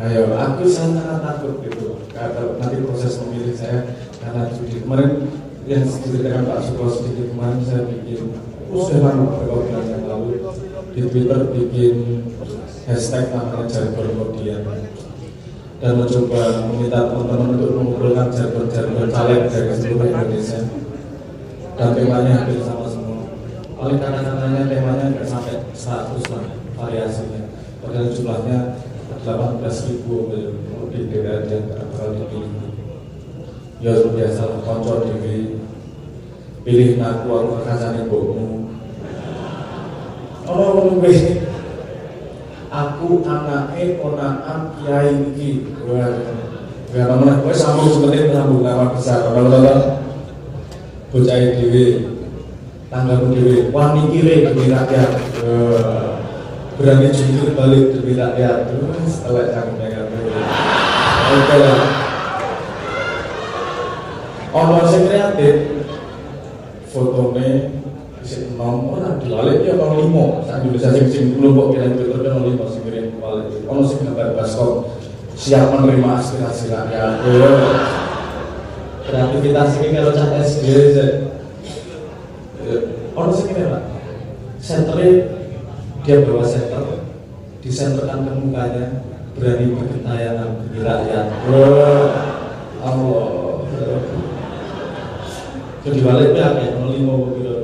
Ayo, aku sangat takut gitu. Kalau nanti proses memilih saya karena judi. Kemarin yang diceritakan Pak Suko sedikit kemarin saya bikin sudah lama beberapa bulan yang lalu di Twitter bikin hashtag namanya jargon Kodian dan mencoba meminta teman-teman untuk mengumpulkan jargon-jargon caleg dari seluruh Indonesia. Dan temanya hampir sama semua. Paling kadang-kadangnya temanya nggak sampai 100 lah variasinya. Padahal jumlahnya 18.000 lebih dari yang bakal dipilih. Ya biasa lah, konco diri, pilih naku aku kekasane mbokmu. Ono ngono kuwi. Aku anake ponakan kiai iki. Wah, ya namanya kowe sambung seperti sambung nama besar. Kalau bocah dhewe tanggalmu dhewe wani kire demi rakyat, berani jujur balik demi rakyat. Setelah cangkeme kan oke lah. Ono sing kreatif fotone sing nom ora dilalik ya ono 5 sak Indonesia sing kelompok kira Twitter kan ono 5 sing kirim balik. Ono sing gambar baskom siap menerima aspirasi rakyat. Kreativitas ini kalau cak SD orang segini Pak senternya dia bawa senter disenterkan ke mukanya berani bergentayangan demi rakyat. Allah jadi baliknya kayak 05 gitu.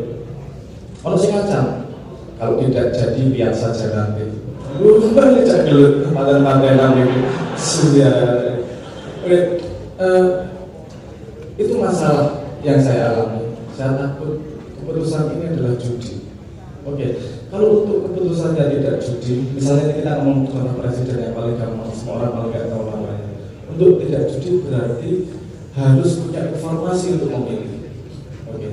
Orang sih ngacang kalau tidak jadi lihat saja nanti balik cak gelut mantan-mantan ini sudah. Itu masalah yang saya alami. Saya takut keputusan ini adalah judi. Oke, kalau untuk keputusannya tidak judi, misalnya kita ngomong contoh presiden yang paling gampang, semua orang paling nggak tahu namanya. Untuk tidak judi berarti harus punya informasi untuk memilih. Oke.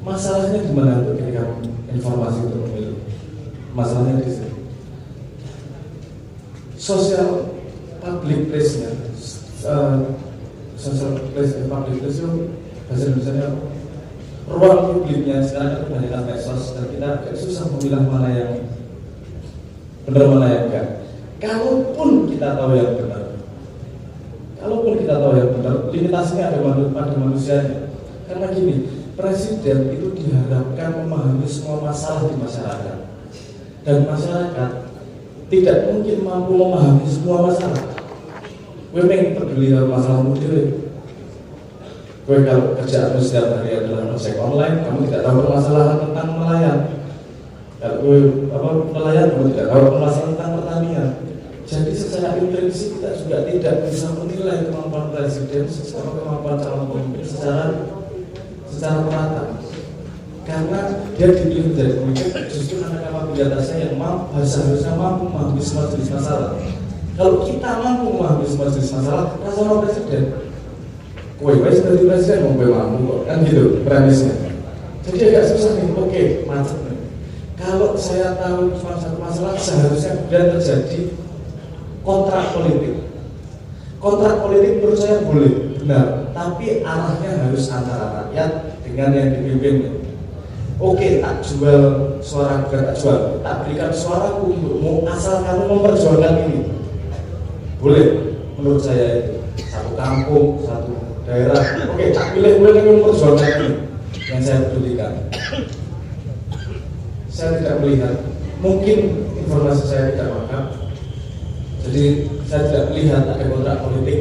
Masalahnya di mana untuk ketika informasi untuk memilih? Masalahnya di sini. Social public place-nya, social place public place itu bahasa Indonesia ruang publiknya sekarang itu kebanyakan medsos dan kita agak susah memilah mana yang benar mana yang enggak. Kalaupun kita tahu yang benar, limitasinya ada pada manusianya. Karena gini, presiden itu diharapkan memahami semua masalah di masyarakat, dan masyarakat tidak mungkin mampu memahami semua masalah. Gue pengen peduli dengan masalahmu dulu. Gue kalau kerjaanmu setiap hari adalah ojek online, kamu tidak tahu permasalahan tentang nelayan. Kalau gue nelayan, kamu tidak tahu permasalahan tentang pertanian. Jadi secara intrinsik kita juga tidak bisa menilai kemampuan presiden secara kemampuan calon pemimpin secara merata. Karena dia dipilih menjadi pemimpin justru karena kapabilitasnya yang seharusnya mampu memahami semua jenis masalah. Kalau kita mampu memahami semua jenis masalah, rasa presiden. Kowe sebagai presiden mau mampu kok, kan gitu premisnya. Jadi agak susah nih. Oke, macet nih. Kalau saya tahu cuma satu masalah, seharusnya kemudian terjadi kontrak politik. Kontrak politik menurut saya boleh, benar, tapi arahnya harus antara rakyat dengan yang dipimpin. Oke, tak jual suara, bukan tak jual, tak berikan suaraku untukmu asal kamu memperjuangkan ini. Boleh, menurut saya itu satu kampung, satu daerah. Oke, tak pilih kamu memperjuangkan ini yang saya pedulikan. Saya tidak melihat, mungkin informasi saya tidak lengkap. Jadi saya tidak melihat ada kontrak politik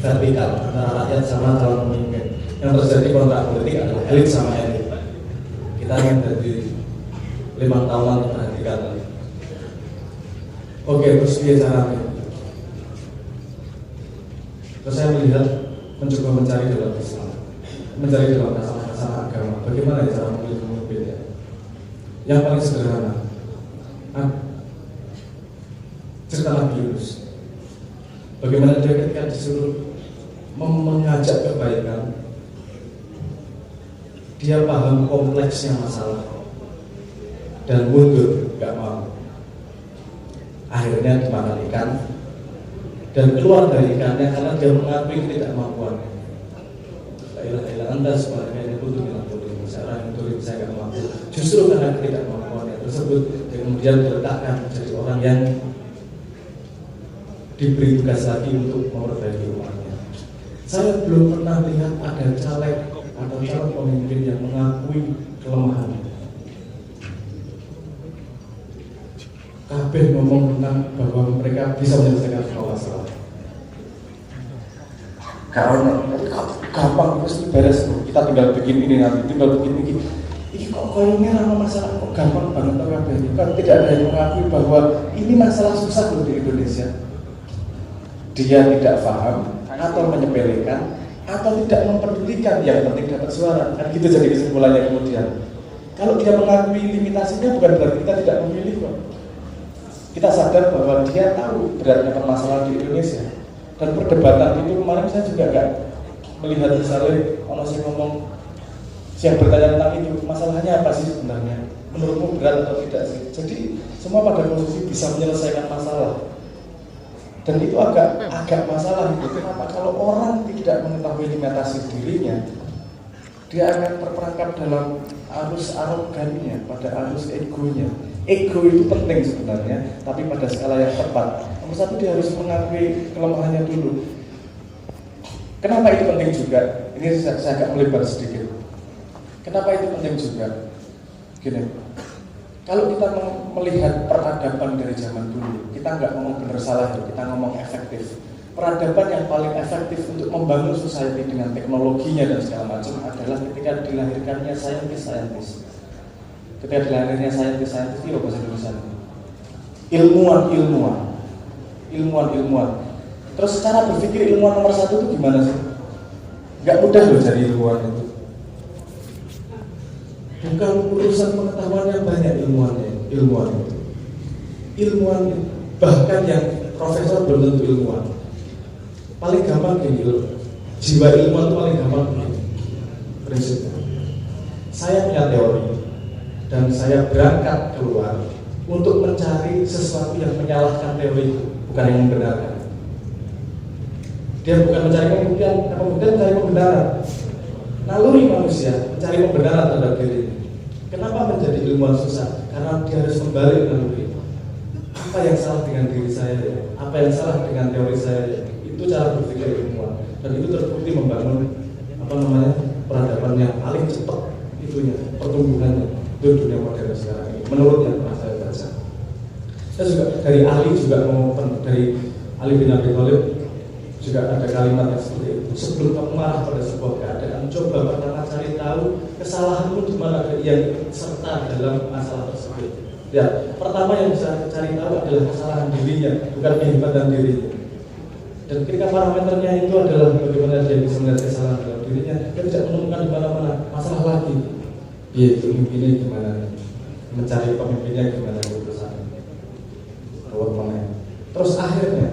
vertikal antara rakyat sama calon pemimpin. Yang terjadi kontrak politik adalah elit sama elit. Kita yang dari 5 tahunan perhatikan. Oke, terus dia caranya. Terus saya melihat mencoba mencari dalam Islam, mencari dalam masalah agama. Bagaimana cara memilih pemimpinnya? Yang paling sederhana, cerita Nabi Yunus. Bagaimana dia ketika disuruh mengajak kebaikan, dia paham kompleksnya masalah dan mundur, gak mau. Akhirnya dimakan ikan dan keluar dari ikannya karena dia mengakui ketidakmampuannya. La ilaha illa anta subhanaka kuntu minadh dhalimin. Saya gak mampu. Justru karena ketidakmampuannya tersebut kemudian diletakkan menjadi orang yang diberi tugas lagi untuk memperbaiki rumahnya. Saya belum pernah lihat ada caleg atau calon pemimpin yang mengakui kelemahannya. Kabeh ngomong tentang bahwa mereka bisa menyelesaikan semua masalah. Karena gampang terus beres, kita tinggal bikin ini nanti, tinggal bikin ini. Ini kok koyongnya lama masalah kok gampang banget kabeh. Kan tidak ada yang mengakui bahwa ini masalah susah loh di Indonesia. Dia tidak paham atau menyepelekan atau tidak memperdulikan, yang penting dapat suara. Kan gitu jadi kesimpulannya kemudian. Kalau dia mengakui limitasinya bukan berarti kita tidak memilih kok. Kita sadar bahwa dia tahu beratnya permasalahan di Indonesia. Dan perdebatan itu kemarin saya juga enggak melihat misalnya orang yang ngomong, siang bertanya tentang itu, masalahnya apa sih sebenarnya? Menurutmu berat atau tidak sih? Jadi semua pada posisi bisa menyelesaikan masalah. Dan itu agak masalah itu. Kenapa? Kalau orang tidak mengetahui limitasi dirinya, dia akan terperangkap dalam arus arogannya, pada arus egonya. Ego itu penting sebenarnya, tapi pada skala yang tepat. Nomor satu, dia harus mengakui kelemahannya dulu. Kenapa itu penting juga? Ini saya agak melebar sedikit. Kenapa itu penting juga? Gini, kalau kita melihat peradaban dari zaman dulu, kita nggak ngomong benar salah, kita ngomong efektif. Peradaban yang paling efektif untuk membangun society dengan teknologinya dan segala macam adalah ketika dilahirkannya saintis. Ketika dilahirkannya saintis itu bahasa Indonesia. Ilmuwan. Terus cara berpikir ilmuwan nomor satu itu gimana sih? Nggak mudah loh jadi ilmuwan itu. Bukan urusan pengetahuan yang banyak ilmuwan itu. Ilmuwan bahkan yang profesor belum tentu ilmuwan. Paling gampang gini loh. jiwa ilmuwan itu paling gampang begini prinsipnya. Saya punya teori dan saya berangkat keluar untuk mencari sesuatu yang menyalahkan teori itu, bukan yang membenarkan. Dia bukan mencari pembuktian, mencari pembenaran. Naluri manusia mencari pembenaran terhadap diri. Kenapa menjadi ilmuwan susah? Karena dia harus membalik naluri. Apa yang salah dengan diri saya? Apa yang salah dengan teori saya? Itu cara berpikir ilmuwan. Dan itu terbukti membangun peradaban yang paling cepat itunya, pertumbuhannya itu dunia modern sekarang ini. Menurut yang pernah saya baca. Saya juga dari Ali bin Abi Thalib juga ada kalimat yang seperti itu. Sebelum kamu marah pada sebuah keadaan, coba pertama cari tahu kesalahanmu di mana yang serta dalam masalah tersebut. Ya, pertama yang bisa cari tahu adalah kesalahan dirinya, bukan kehebatan dirinya. Dan ketika parameternya itu adalah bagaimana dia bisa melihat kesalahan dalam dirinya, dia tidak menemukan di mana-mana masalah lagi. Yaitu pemimpinnya gimana, mencari pemimpinnya gimana keputusan. Terus akhirnya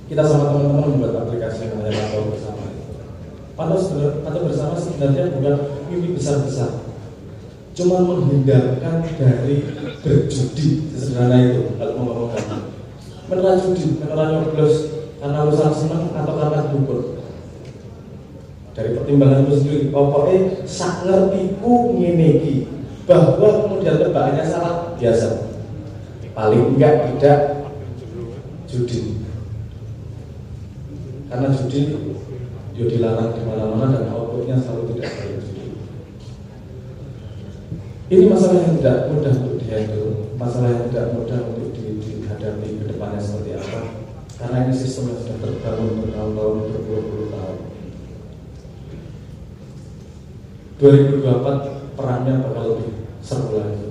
kita sama teman-teman membuat aplikasi yang namanya Pantau Bersama. Pantau Bersama sebenarnya bukan mimpi besar-besar, cuma menghindarkan dari berjudi sesederhana itu. Kalau ngomong-ngomong menerang judi, menerang nyoblos karena urusan seneng atau karena dukun. Dari pertimbangan itu sendiri, pokoknya sak ngertiku ngene bahwa kemudian tebakannya salah biasa. Paling enggak tidak judi. Karena judi dia dilarang di mana-mana dan outputnya selalu tidak baik judi. Ini masalah yang tidak mudah untuk dihandle, masalah yang tidak mudah untuk dihadapi ke depannya seperti apa. Karena ini sistem yang sudah terbangun bertahun-tahun, berpuluh-puluh tahun. 2024 perangnya bakal lebih seru lagi.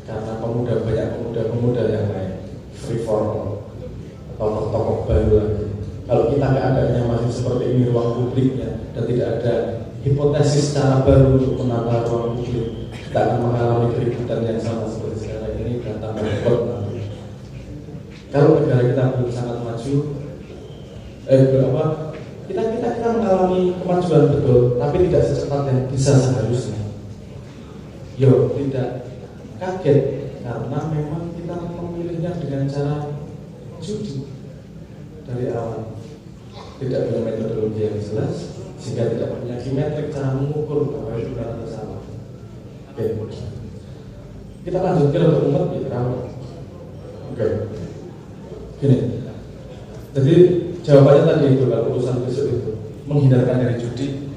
Karena banyak pemuda yang naik free for all atau tokoh baru lagi. Kalau kita keadaannya masih seperti ini ruang publiknya dan tidak ada hipotesis cara baru untuk menata ruang publik, kita akan mengalami keributan yang sama seperti sekarang ini dan tambah repot nanti. Kalau negara kita belum sangat maju, kita mengalami kemajuan betul, tapi tidak secepat yang bisa seharusnya. Tidak kaget karena memang kita memilihnya dengan cara judi dari awal. Tidak punya metodologi yang jelas, sehingga tidak punya kimetrik cara mengukur bahwa itu benar atau salah. Oke. Kita lanjutkan untuk umat ya. Oke. Gini. Jadi jawabannya tadi itu, kalau urusan besok itu menghindarkan dari judi,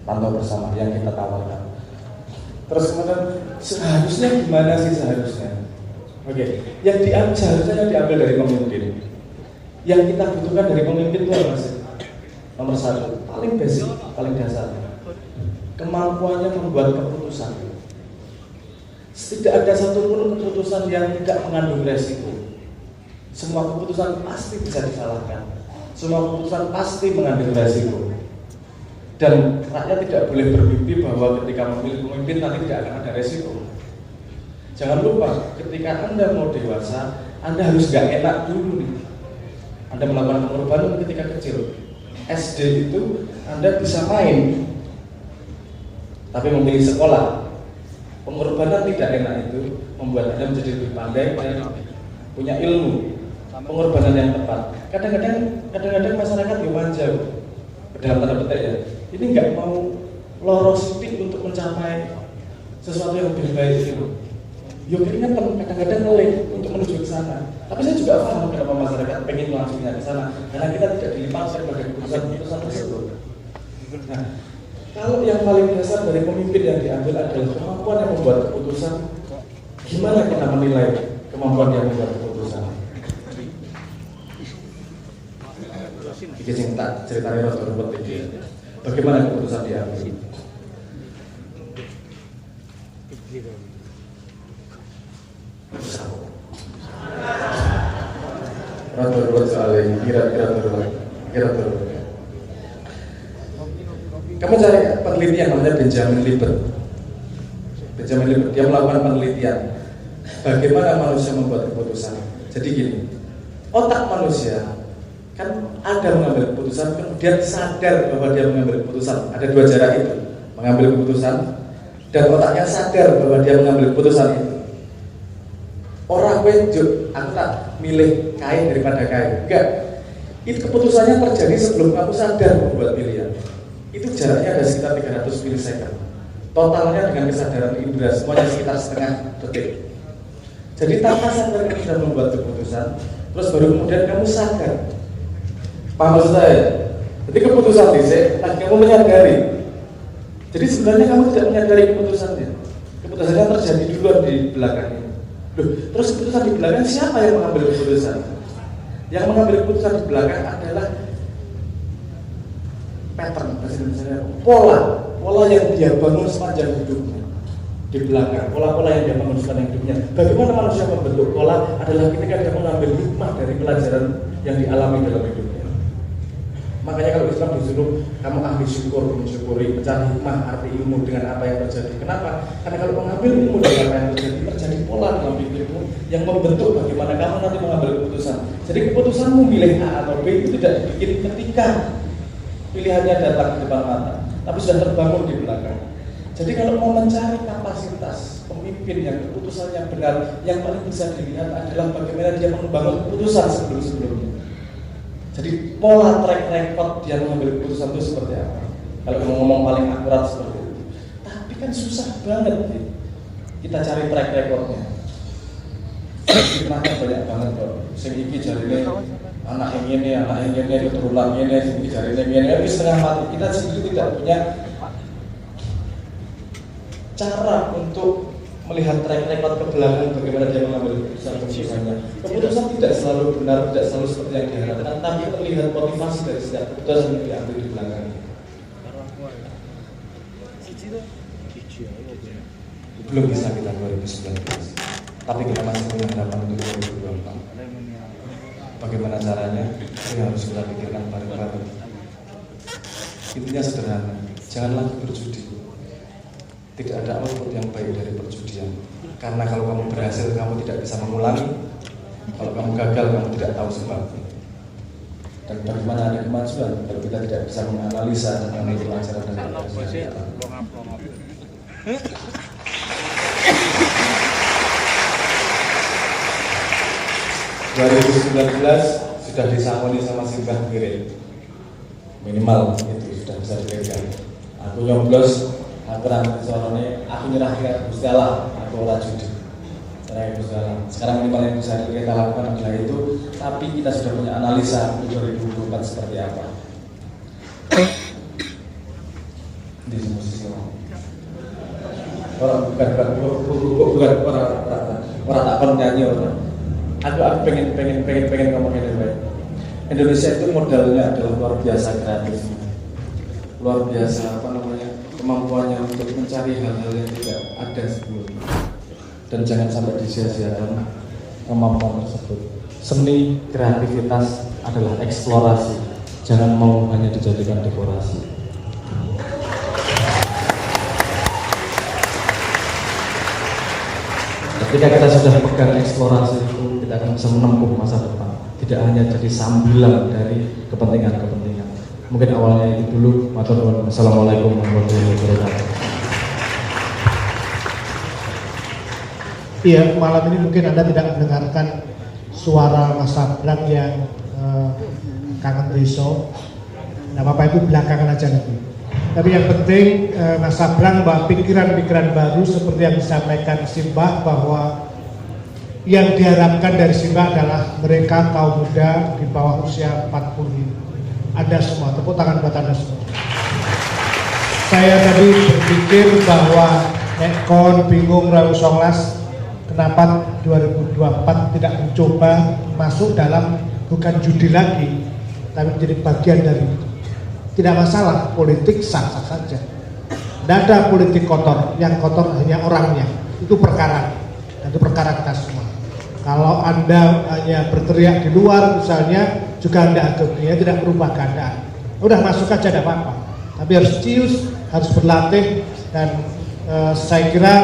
pantau bersama yang kita tawarkan. Terus kemudian seharusnya gimana sih seharusnya? Oke. Seharusnya yang diambil dari pemimpin. Yang kita butuhkan dari pemimpin itu apa sih? Nomor satu, paling basic, paling dasar, kemampuannya membuat keputusan. Tidak ada satupun keputusan yang tidak mengandung resiko. Semua keputusan pasti bisa disalahkan. Semua keputusan pasti mengandung resiko. Dan rakyat tidak boleh bermimpi bahwa ketika memilih pemimpin nanti tidak akan ada resiko. Jangan lupa, ketika Anda mau dewasa, Anda harus gak enak dulu nih. Anda melakukan pengorbanan ketika kecil. SD itu Anda bisa main, tapi memilih sekolah. Pengorbanan tidak enak itu membuat Anda menjadi lebih pandai dan punya ilmu. Pengorbanan yang tepat. Kadang-kadang masyarakat yang manja, dalam tanda petik ya. Ini nggak mau loros sedikit untuk mencapai sesuatu yang lebih baik itu. Keringat kadang-kadang ngelik untuk menuju ke sana. Tapi saya juga paham kenapa masyarakat pengen langsungnya ke sana, karena kita tidak dilimpahkan pada keputusan tersebut. Nah, kalau yang paling dasar dari pemimpin yang diambil adalah kemampuan yang membuat keputusan, gimana kita menilai kemampuan yang membuat keputusan? Iki sing tak ceritanya rada ruwet iki. Bagaimana keputusan diambil? Rada ruwet soalnya, kira-kira ruwet. Kamu cari penelitian namanya Benjamin Libet, dia melakukan penelitian bagaimana manusia membuat keputusan. Jadi gini, otak manusia kan ada mengambil keputusan, kemudian sadar bahwa dia mengambil keputusan. Ada dua jarak itu, mengambil keputusan dan otaknya sadar bahwa dia mengambil keputusan itu. Orang wejuk, aku tak milih kain daripada kain. Enggak, itu keputusannya terjadi sebelum kamu sadar membuat pilihan. Itu jaraknya ada sekitar 300 milisecond. Totalnya dengan kesadaran indera semuanya sekitar setengah detik. Jadi tanpa sadar kamu sudah membuat keputusan, terus baru kemudian kamu sadar. Paham maksud saya? Jadi keputusan dhisik, kamu menyadari. Jadi sebenarnya kamu tidak menyadari keputusannya. Keputusannya terjadi duluan di belakangnya. Loh, terus keputusan di belakang siapa yang mengambil keputusan? Yang mengambil keputusan di belakang adalah pattern, misalnya pola yang dia bangun sepanjang hidupnya di belakang, pola-pola yang dia bangun sepanjang hidupnya. Bagaimana manusia membentuk pola adalah ketika dia mengambil hikmah dari pelajaran yang dialami dalam hidupnya. Makanya kalau Islam disuruh kamu ahli syukur, mensyukuri, mencari hikmah arti ilmu dengan apa yang terjadi. Kenapa? Karena kalau mengambil ilmu dari apa yang terjadi pola dalam hidupmu yang membentuk bagaimana kamu nanti mengambil keputusan. Jadi keputusanmu milih A atau B itu tidak dibikin ketika pilihannya datang di depan mata, tapi sudah terbangun di belakang. Jadi kalau mau mencari kapasitas pemimpin yang keputusannya benar, yang paling bisa dilihat adalah bagaimana dia membangun keputusan sebelum-sebelumnya. Jadi pola track record dia mengambil keputusan itu seperti apa? Kalau ngomong paling akurat seperti itu. Tapi kan susah banget nih. Kita cari track recordnya. Hikmahnya banyak banget kok. Sing iki jarine anak yang ini, keturunan ini, sing iki jarine ini, itu setengah mati. Kita sendiri tidak punya cara untuk melihat track record ke belakang bagaimana dia mengambil keputusannya. Keputusan tidak selalu benar, tidak selalu seperti yang diharapkan, tapi terlihat motivasi dari setiap keputusan yang diambil di belakang. Belum bisa kita 2019, tapi kita masih punya harapan untuk 2024. Bagaimana caranya? Ini harus kita pikirkan bareng-bareng. Intinya sederhana, jangan lagi berjudi. Tidak ada output yang baik dari perjudian. Karena kalau kamu berhasil, kamu tidak bisa mengulangi. Kalau kamu gagal, kamu tidak tahu sebabnya. Dan bagaimana ada kemajuan kalau kita tidak bisa menganalisa dan mengambil pelajaran dari perjudian. 2019 sudah disangoni sama Simbah Kirim. Minimal itu sudah bisa dipegang. Aku nyoblos, aku rambut suaranya, aku nyerahkan Gusti Allah, aku ora judi. Nyerahkan Gusti Allah. Sekarang minimal yang bisa kita lakukan adalah itu, tapi kita sudah punya analisa untuk 2024 seperti apa. Di posisi orang bukan orang tak pernah nyanyi orang. Aku pengen ngomongin yang baik. Indonesia itu modalnya adalah luar biasa kreatifnya, luar biasa kemampuannya untuk mencari hal-hal yang tidak ada sebelumnya. Dan jangan sampai disia-siakan kemampuan tersebut. Seni kreativitas adalah eksplorasi, jangan mau hanya dijadikan dekorasi. Ketika kita sudah pegang eksplorasi itu, kita akan bisa menempuh masa depan. Tidak hanya jadi sambilan dari kepentingan-kepentingan. Mungkin awalnya itu dulu. Wassalamualaikum warahmatullahi wabarakatuh. Iya, malam ini mungkin Anda tidak mendengarkan suara Mas Sabrang yang kangen Riso. Nah, apa-apa itu belakangan aja nanti. Tapi yang penting Mas Sabrang bahwa pikiran-pikiran baru seperti yang disampaikan Simbah, bahwa yang diharapkan dari Simbah adalah mereka kaum muda di bawah usia 40 ini. Anda semua, tepuk tangan buat Anda semua. Saya tadi berpikir bahwa Nekon bingung ragu songlas kenapa 2024 tidak mencoba masuk dalam bukan judi lagi, tapi menjadi bagian dari itu. Tidak masalah, politik sah-sah saja. Tidak ada politik kotor, yang kotor hanya orangnya. Itu perkara, dan itu perkara kita semua. Kalau Anda hanya berteriak di luar misalnya, juga Anda agamanya tidak berubah keadaan. Udah masuk aja, tidak apa-apa. Tapi harus cius, harus berlatih, dan saya kira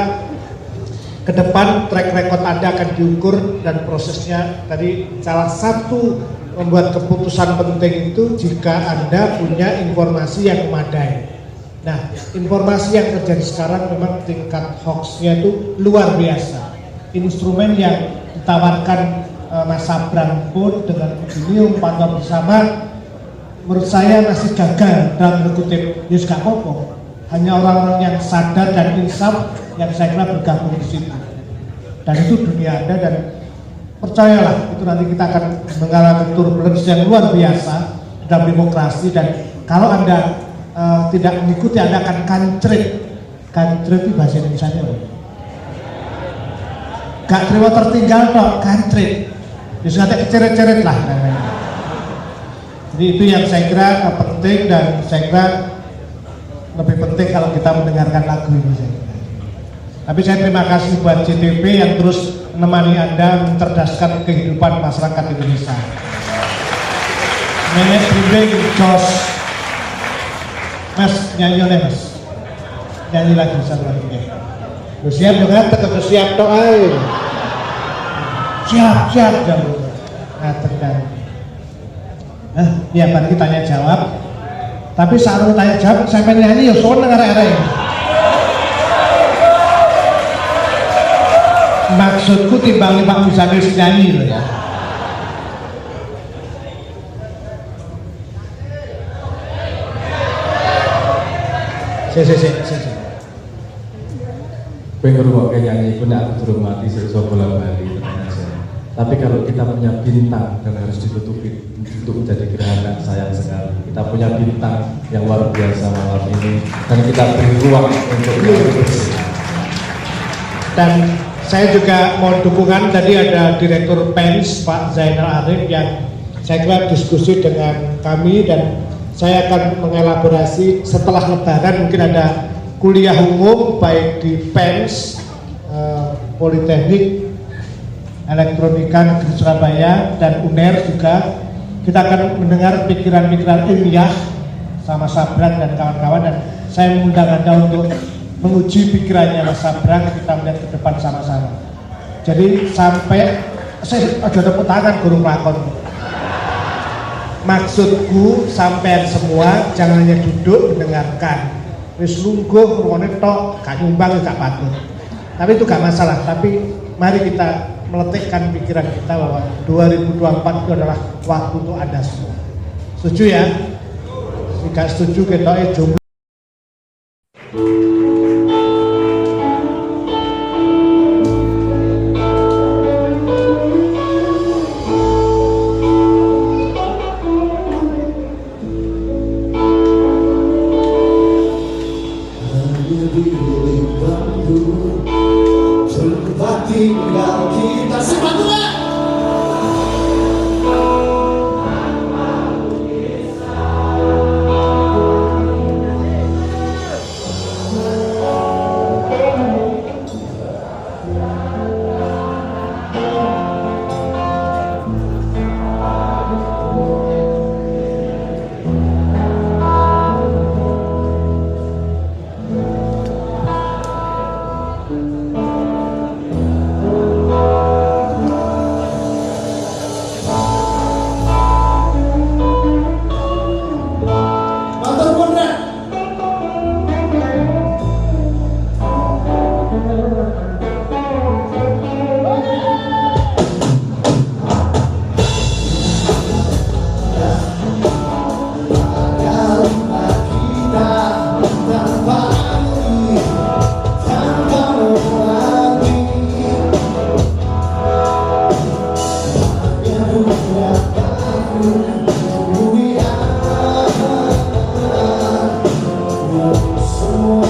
ke depan track record Anda akan diukur, dan prosesnya tadi salah satu membuat keputusan penting itu jika Anda punya informasi yang memadai. Nah, informasi yang terjadi sekarang memang tingkat hoax-nya itu luar biasa. Instrumen yang ditawarkan Mas Sabran pun dengan begini pantau bersama, menurut saya masih gagal dalam kutip Yus gak apa-apa. Hanya orang-orang yang sadar dan insaf yang saya kira bergabung di situ. Dan itu dunia Anda, dan percayalah itu nanti kita akan mengalami turbulence yang luar biasa dalam demokrasi. Dan kalau Anda tidak mengikuti, Anda akan kancret. Kancret itu bahasa Indonesia-nya apa? Gak terima tertinggal kok, kancret. Bisa nanti keceret-ceret lah namanya. Jadi itu yang saya kira penting, dan saya kira lebih penting kalau kita mendengarkan lagu ini saya kira. Tapi saya terima kasih buat CTV yang terus menemani Anda mencerdaskan kehidupan masyarakat Indonesia. Nenek bimbing Jos, Mas nyanyi oleh Mas, nyanyi lagi satu lagi ya. Siap juga, tetap siap doa. Siap jam. Nah, terkait. Ya tadi tanya jawab. Tapi saat tanya jawab, saya pengen nyanyi ya soal negara-negara ini. Maksudku timbang Pak Muzamil nyanyi loh ya. Pengen rumah nyanyi pun aku turun mati sesuatu bola bali. Tapi kalau kita punya bintang dan harus ditutupi untuk menjadi gerhana, sayang sekali. Kita punya bintang yang luar biasa malam ini, dan kita beri ruang untuk bersih. Dan saya juga mau dukungan, tadi ada Direktur PENS Pak Zainal Arif yang saya kira diskusi dengan kami, dan saya akan mengelaborasi setelah Lebaran. Mungkin ada kuliah umum baik di PENS, Politeknik Elektronika Negeri Surabaya, dan UNER juga. Kita akan mendengar pikiran-pikiran ilmiah sama Sabran dan kawan-kawan, dan saya mengundang Anda untuk menguji pikirannya Mas Sabran. Kita melihat ke depan sama-sama. Jadi sampai saya ada tepuk tangan guru pelakon. Maksudku sampai semua jangan hanya duduk mendengarkan, wis lungguh rungone tok, gak nyumbang gak patut. Tapi itu gak masalah. Tapi mari kita meletakkan pikiran kita bahwa 2024 itu adalah waktu untuk Anda semua. Setuju ya? Jika setuju kita jumlah. Tinggal kita sepatunya. Semua